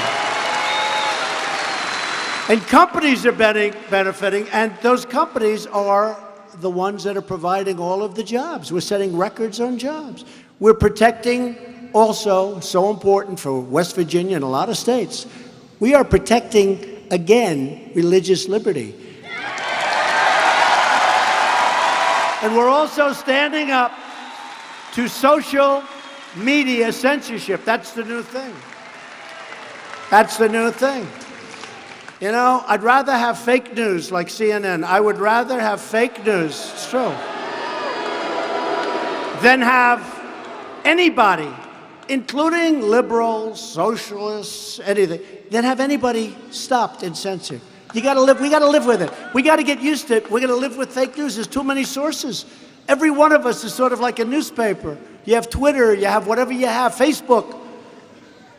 A: it. And companies are benefiting, and those companies are the ones that are providing all of the jobs. We're setting records on jobs. We're protecting, also, so important for West Virginia and a lot of states, we are protecting, again, religious liberty. And we're also standing up to social media censorship. That's the new thing. That's the new thing. You know, I'd rather have fake news like CNN. I would rather have fake news, it's true, than have anybody, including liberals, socialists, anything, than have anybody stopped and censored. We gotta live with it. We gotta get used to it. We're gonna live with fake news. There's too many sources. Every one of us is sort of like a newspaper. You have Twitter, you have whatever you have, Facebook.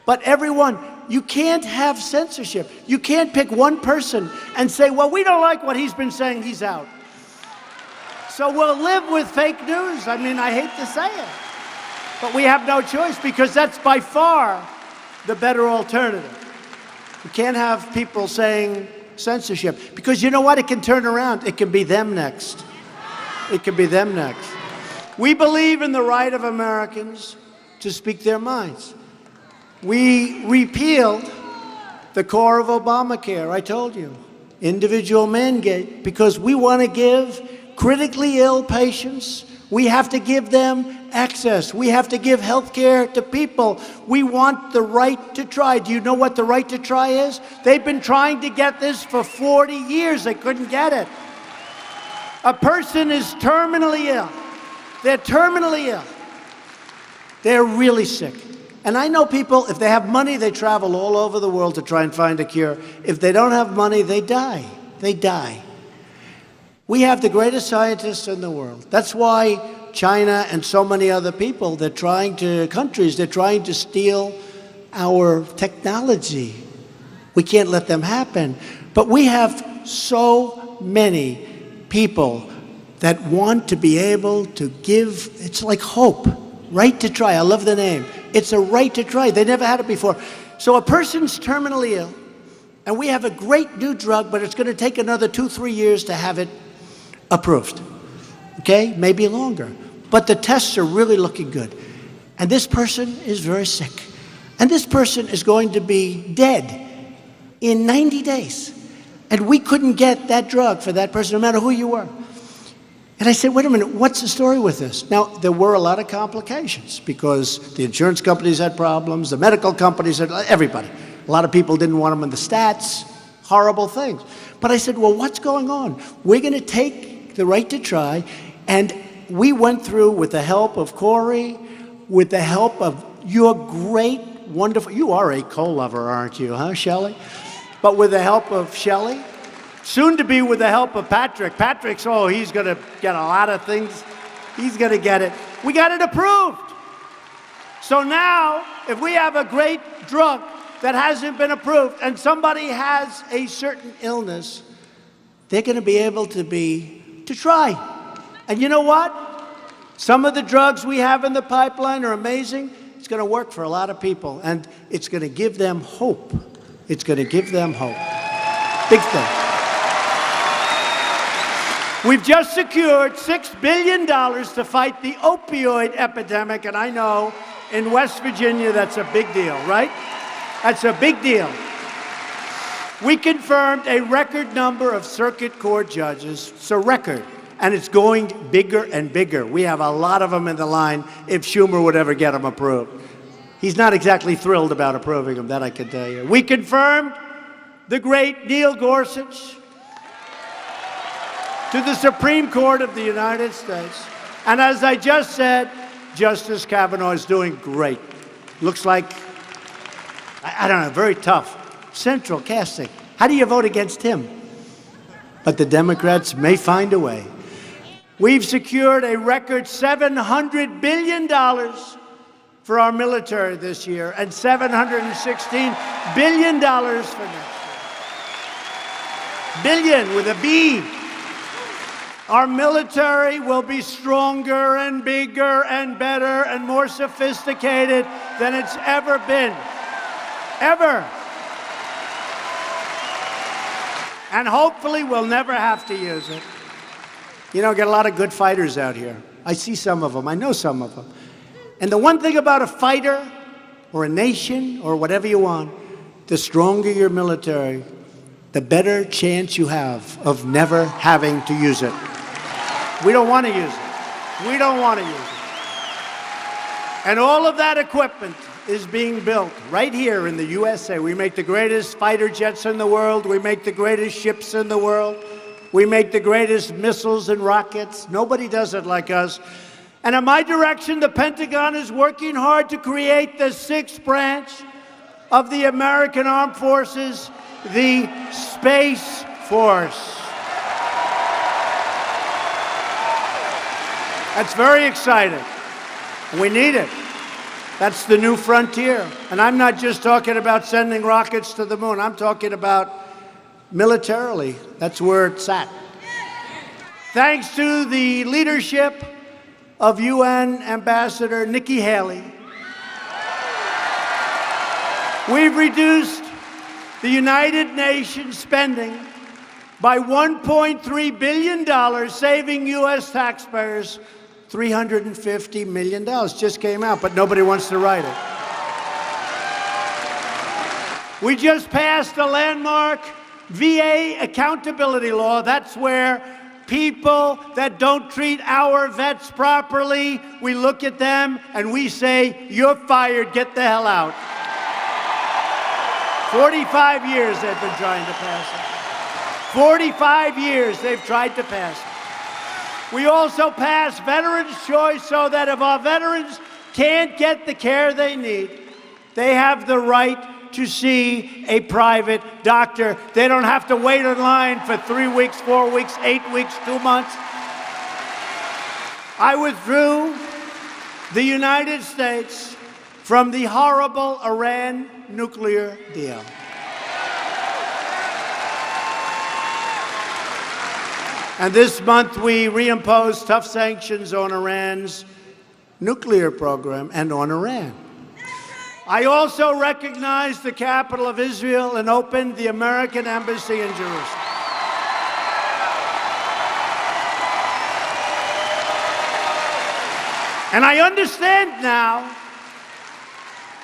A: But everyone, you can't have censorship. You can't pick one person and say, well, we don't like what he's been saying, he's out. So we'll live with fake news. I mean, I hate to say it. But we have no choice because that's by far the better alternative. We can't have people saying censorship because you know what? It can turn around. It can be them next. It can be them next. We believe in the right of Americans to speak their minds. We repealed the core of Obamacare, I told you, individual mandate, because we want to give critically ill patients, we have to give them access. We have to give health care to people. We want the right to try. Do you know what the right to try is? They've been trying to get this for 40 years. They couldn't get it. A person is terminally ill. They're terminally ill. They're really sick. And I know people, if they have money, they travel all over the world to try and find a cure. If they don't have money, they die. They die. We have the greatest scientists in the world. That's why China and so many other people, they're trying to steal our technology. We can't let them happen. But we have so many people that want to be able to give, it's like hope, right to try. I love the name. It's a right to try. They never had it before. So a person's terminally ill, and we have a great new drug, but it's going to take another 2-3 years to have it approved. Okay? Maybe longer. But the tests are really looking good. And this person is very sick. And this person is going to be dead in 90 days. And we couldn't get that drug for that person, no matter who you were. And I said, wait a minute, what's the story with this? Now, there were a lot of complications because the insurance companies had problems, the medical companies had, everybody. A lot of people didn't want them in the stats, horrible things. But I said, well, what's going on? We're going to take the right to try, and we went through, with the help of Corey, with the help of your great, wonderful, you are a co-lover, aren't you, huh, Shelley? But with the help of Shelley, soon to be with the help of Patrick. Patrick's, he's going to get a lot of things. He's going to get it. We got it approved. So now, if we have a great drug that hasn't been approved and somebody has a certain illness, they're going to be able to try. And you know what? Some of the drugs we have in the pipeline are amazing. It's going to work for a lot of people, and it's going to give them hope. It's going to give them hope. Big thing. We've just secured $6 billion to fight the opioid epidemic, and I know in West Virginia that's a big deal, right? That's a big deal. We confirmed a record number of circuit court judges. It's a record, and it's going bigger and bigger. We have a lot of them in the line if Schumer would ever get them approved. He's not exactly thrilled about approving them, that I can tell you. We confirmed the great Neil Gorsuch to the Supreme Court of the United States. And as I just said, Justice Kavanaugh is doing great. Looks like, I don't know, very tough. Central casting. How do you vote against him? But the Democrats may find a way. We've secured a record $700 billion for our military this year and $716 billion for next year. Billion with a B. Our military will be stronger and bigger and better and more sophisticated than it's ever been. Ever. And hopefully we'll never have to use it. You know, get a lot of good fighters out here. I see some of them. I know some of them. And the one thing about a fighter or a nation or whatever you want, the stronger your military, the better chance you have of never having to use it. We don't want to use it. We don't want to use it. And all of that equipment is being built right here in the USA. We make the greatest fighter jets in the world. We make the greatest ships in the world. We make the greatest missiles and rockets. Nobody does it like us. And in my direction, the Pentagon is working hard to create the sixth branch of the American Armed Forces, the Space Force. That's very exciting. We need it. That's the new frontier. And I'm not just talking about sending rockets to the moon. I'm talking about militarily. That's where it's at. Thanks to the leadership of UN Ambassador Nikki Haley, we've reduced the United Nations spending by $1.3 billion, saving U.S. taxpayers $350 million. Just came out, but nobody wants to write it. We just passed a landmark VA accountability law. That's where people that don't treat our vets properly, we look at them and we say, you're fired, get the hell out. 45 years they've been trying to pass it. 45 years they've tried to pass it. We also passed Veterans' Choice so that if our veterans can't get the care they need, they have the right to see a private doctor. They don't have to wait in line for 3 weeks, 4 weeks, 8 weeks, 2 months. I withdrew the United States from the horrible Iran nuclear deal. And this month, we reimposed tough sanctions on Iran's nuclear program and on Iran. I also recognized the capital of Israel and opened the American embassy in Jerusalem. And I understand now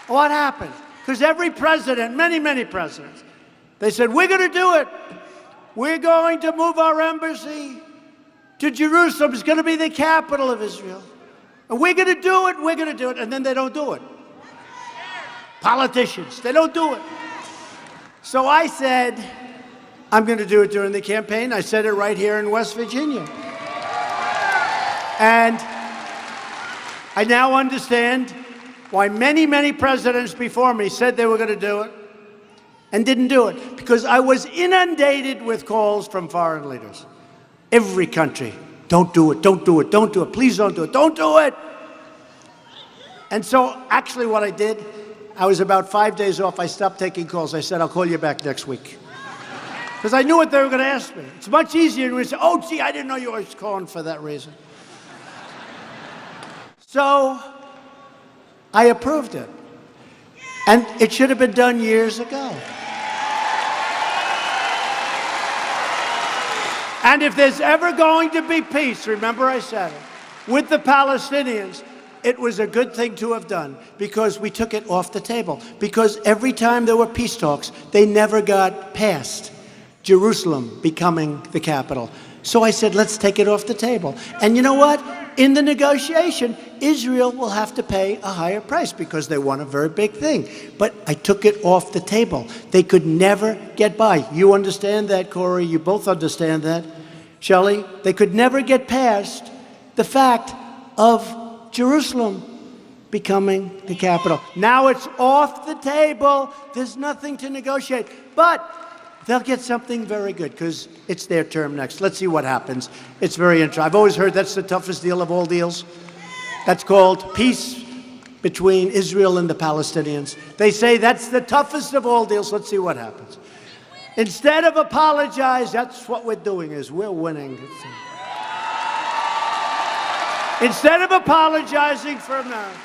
A: what happened. Because every president, many presidents, they said, we're going to do it. We're going to move our embassy to Jerusalem. It's going to be the capital of Israel. And we're going to do it, we're going to do it. And then they don't do it. Politicians, they don't do it. So I said, I'm going to do it during the campaign. I said it right here in West Virginia. And I now understand why many presidents before me said they were going to do it and didn't do it, because I was inundated with calls from foreign leaders. Every country, don't do it, don't do it, don't do it, please don't do it, don't do it. And so actually what I did, I was about 5 days off. I stopped taking calls. I said, I'll call you back next week. Because I knew what they were going to ask me. It's much easier when you say, oh, gee, I didn't know you were calling for that reason. So I approved it. And it should have been done years ago. And if there's ever going to be peace, remember I said it, with the Palestinians, it was a good thing to have done because we took it off the table. Because every time there were peace talks, they never got past Jerusalem becoming the capital. So I said, let's take it off the table. And you know what? In the negotiation, Israel will have to pay a higher price because they won a very big thing. But I took it off the table. They could never get by. You understand that, Corey? You both understand that, Shelley? They could never get past the fact of Jerusalem becoming the capital. Now it's off the table. There's nothing to negotiate. But they'll get something very good because it's their term next. Let's see what happens. It's very interesting. I've always heard that's the toughest deal of all deals. That's called peace between Israel and the Palestinians. They say that's the toughest of all deals. Let's see what happens. Instead of apologize, that's what we're doing is we're winning. Instead of apologizing for America,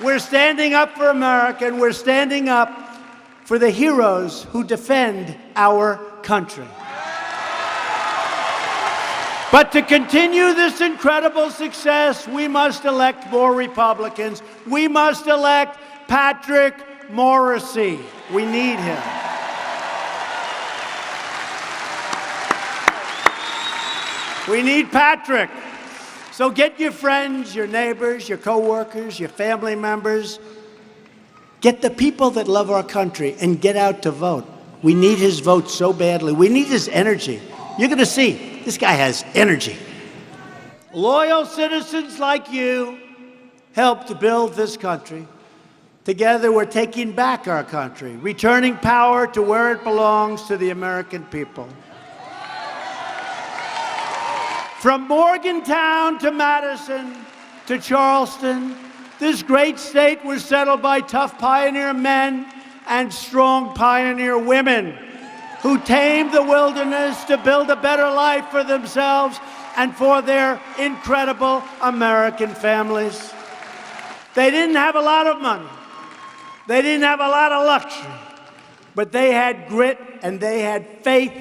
A: we're standing up for America, and we're standing up for the heroes who defend our country. But to continue this incredible success, we must elect more Republicans. We must elect Patrick Morrisey. We need him. We need Patrick. So get your friends, your neighbors, your co-workers, your family members. Get the people that love our country and get out to vote. We need his vote so badly. We need his energy. You're going to see, this guy has energy. Loyal citizens like you helped to build this country. Together, we're taking back our country, returning power to where it belongs, to the American people. From Morgantown to Madison to Charleston, this great state was settled by tough pioneer men and strong pioneer women who tamed the wilderness to build a better life for themselves and for their incredible American families. They didn't have a lot of money. They didn't have a lot of luxury, but they had grit and they had faith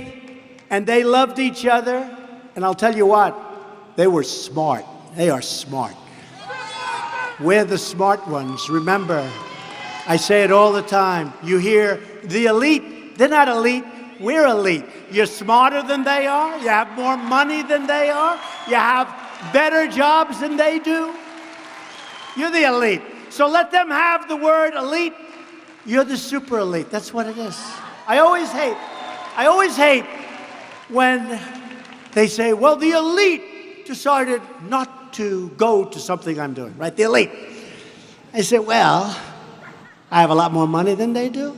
A: and they loved each other. And I'll tell you what, they were smart. They are smart. We're the smart ones. Remember, I say it all the time. You hear the elite. They're not elite. We're elite. You're smarter than they are. You have more money than they are. You have better jobs than they do. You're the elite. So let them have the word elite. You're the super elite. That's what it is. I always hate when they say, well, the elite decided not to go to something I'm doing, right? The elite. I say, well, I have a lot more money than they do.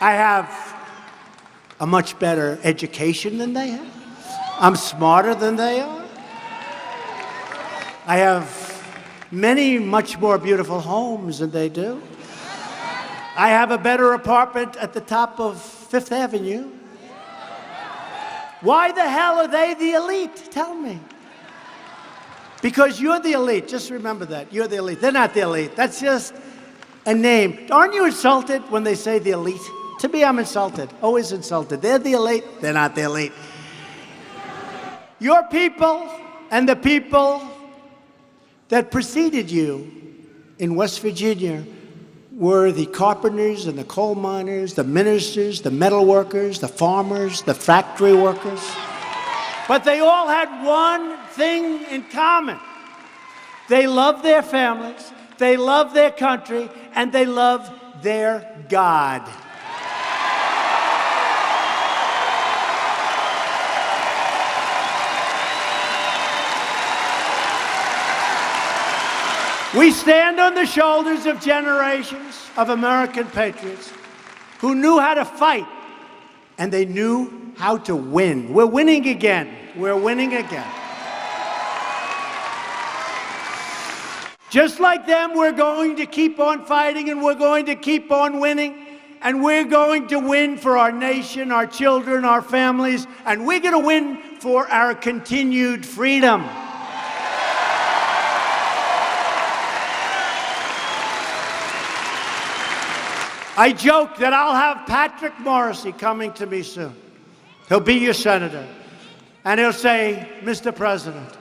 A: I have a much better education than they have. I'm smarter than they are. I have many much more beautiful homes than they do. I have a better apartment at the top of Fifth Avenue. Why the hell are they the elite? Tell me. Because you're the elite. Just remember that. You're the elite. They're not the elite. That's just a name. Aren't you insulted when they say the elite? To me, I'm insulted. Always insulted. They're the elite. They're not the elite. Your people and the people that preceded you in West Virginia were the carpenters and the coal miners, the ministers, the metal workers, the farmers, the factory workers. But they all had one thing in common. They loved their families, they loved their country, and they loved their God. We stand on the shoulders of generations of American patriots who knew how to fight, and they knew how to win. We're winning again. We're winning again. Just like them, we're going to keep on fighting, and we're going to keep on winning, and we're going to win for our nation, our children, our families, and we're going to win for our continued freedom. I joke that I'll have Patrick Morrisey coming to me soon. He'll be your senator. And he'll say, Mr. President,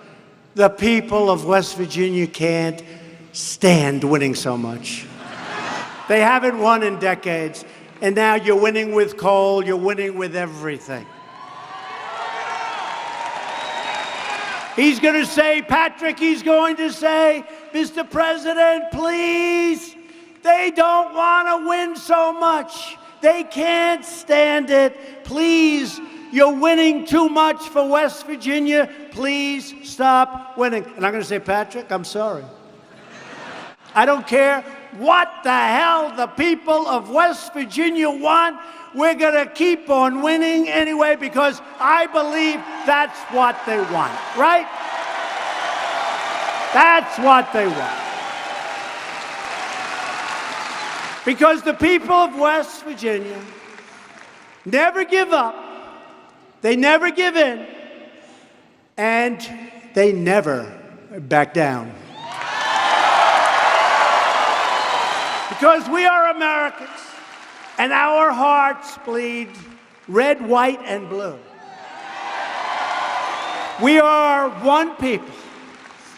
A: the people of West Virginia can't stand winning so much. They haven't won in decades. And now you're winning with coal, you're winning with everything. He's going to say, Patrick, he's going to say, Mr. President, please. They don't want to win so much. They can't stand it. Please, you're winning too much for West Virginia. Please stop winning. And I'm going to say, Patrick, I'm sorry. I don't care what the hell the people of West Virginia want. We're going to keep on winning anyway because I believe that's what they want, right? That's what they want. Because the people of West Virginia never give up, they never give in, and they never back down. Because we are Americans, and our hearts bleed red, white, and blue. We are one people,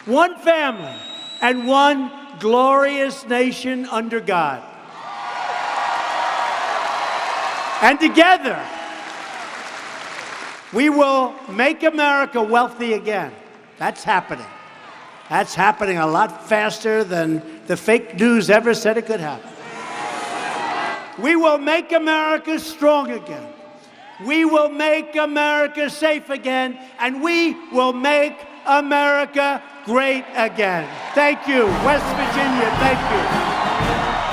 A: one family, and one glorious nation under God. And together, we will make America wealthy again. That's happening. That's happening a lot faster than the fake news ever said it could happen. We will make America strong again. We will make America safe again, and we will make America great again. Thank you, West Virginia. Thank you.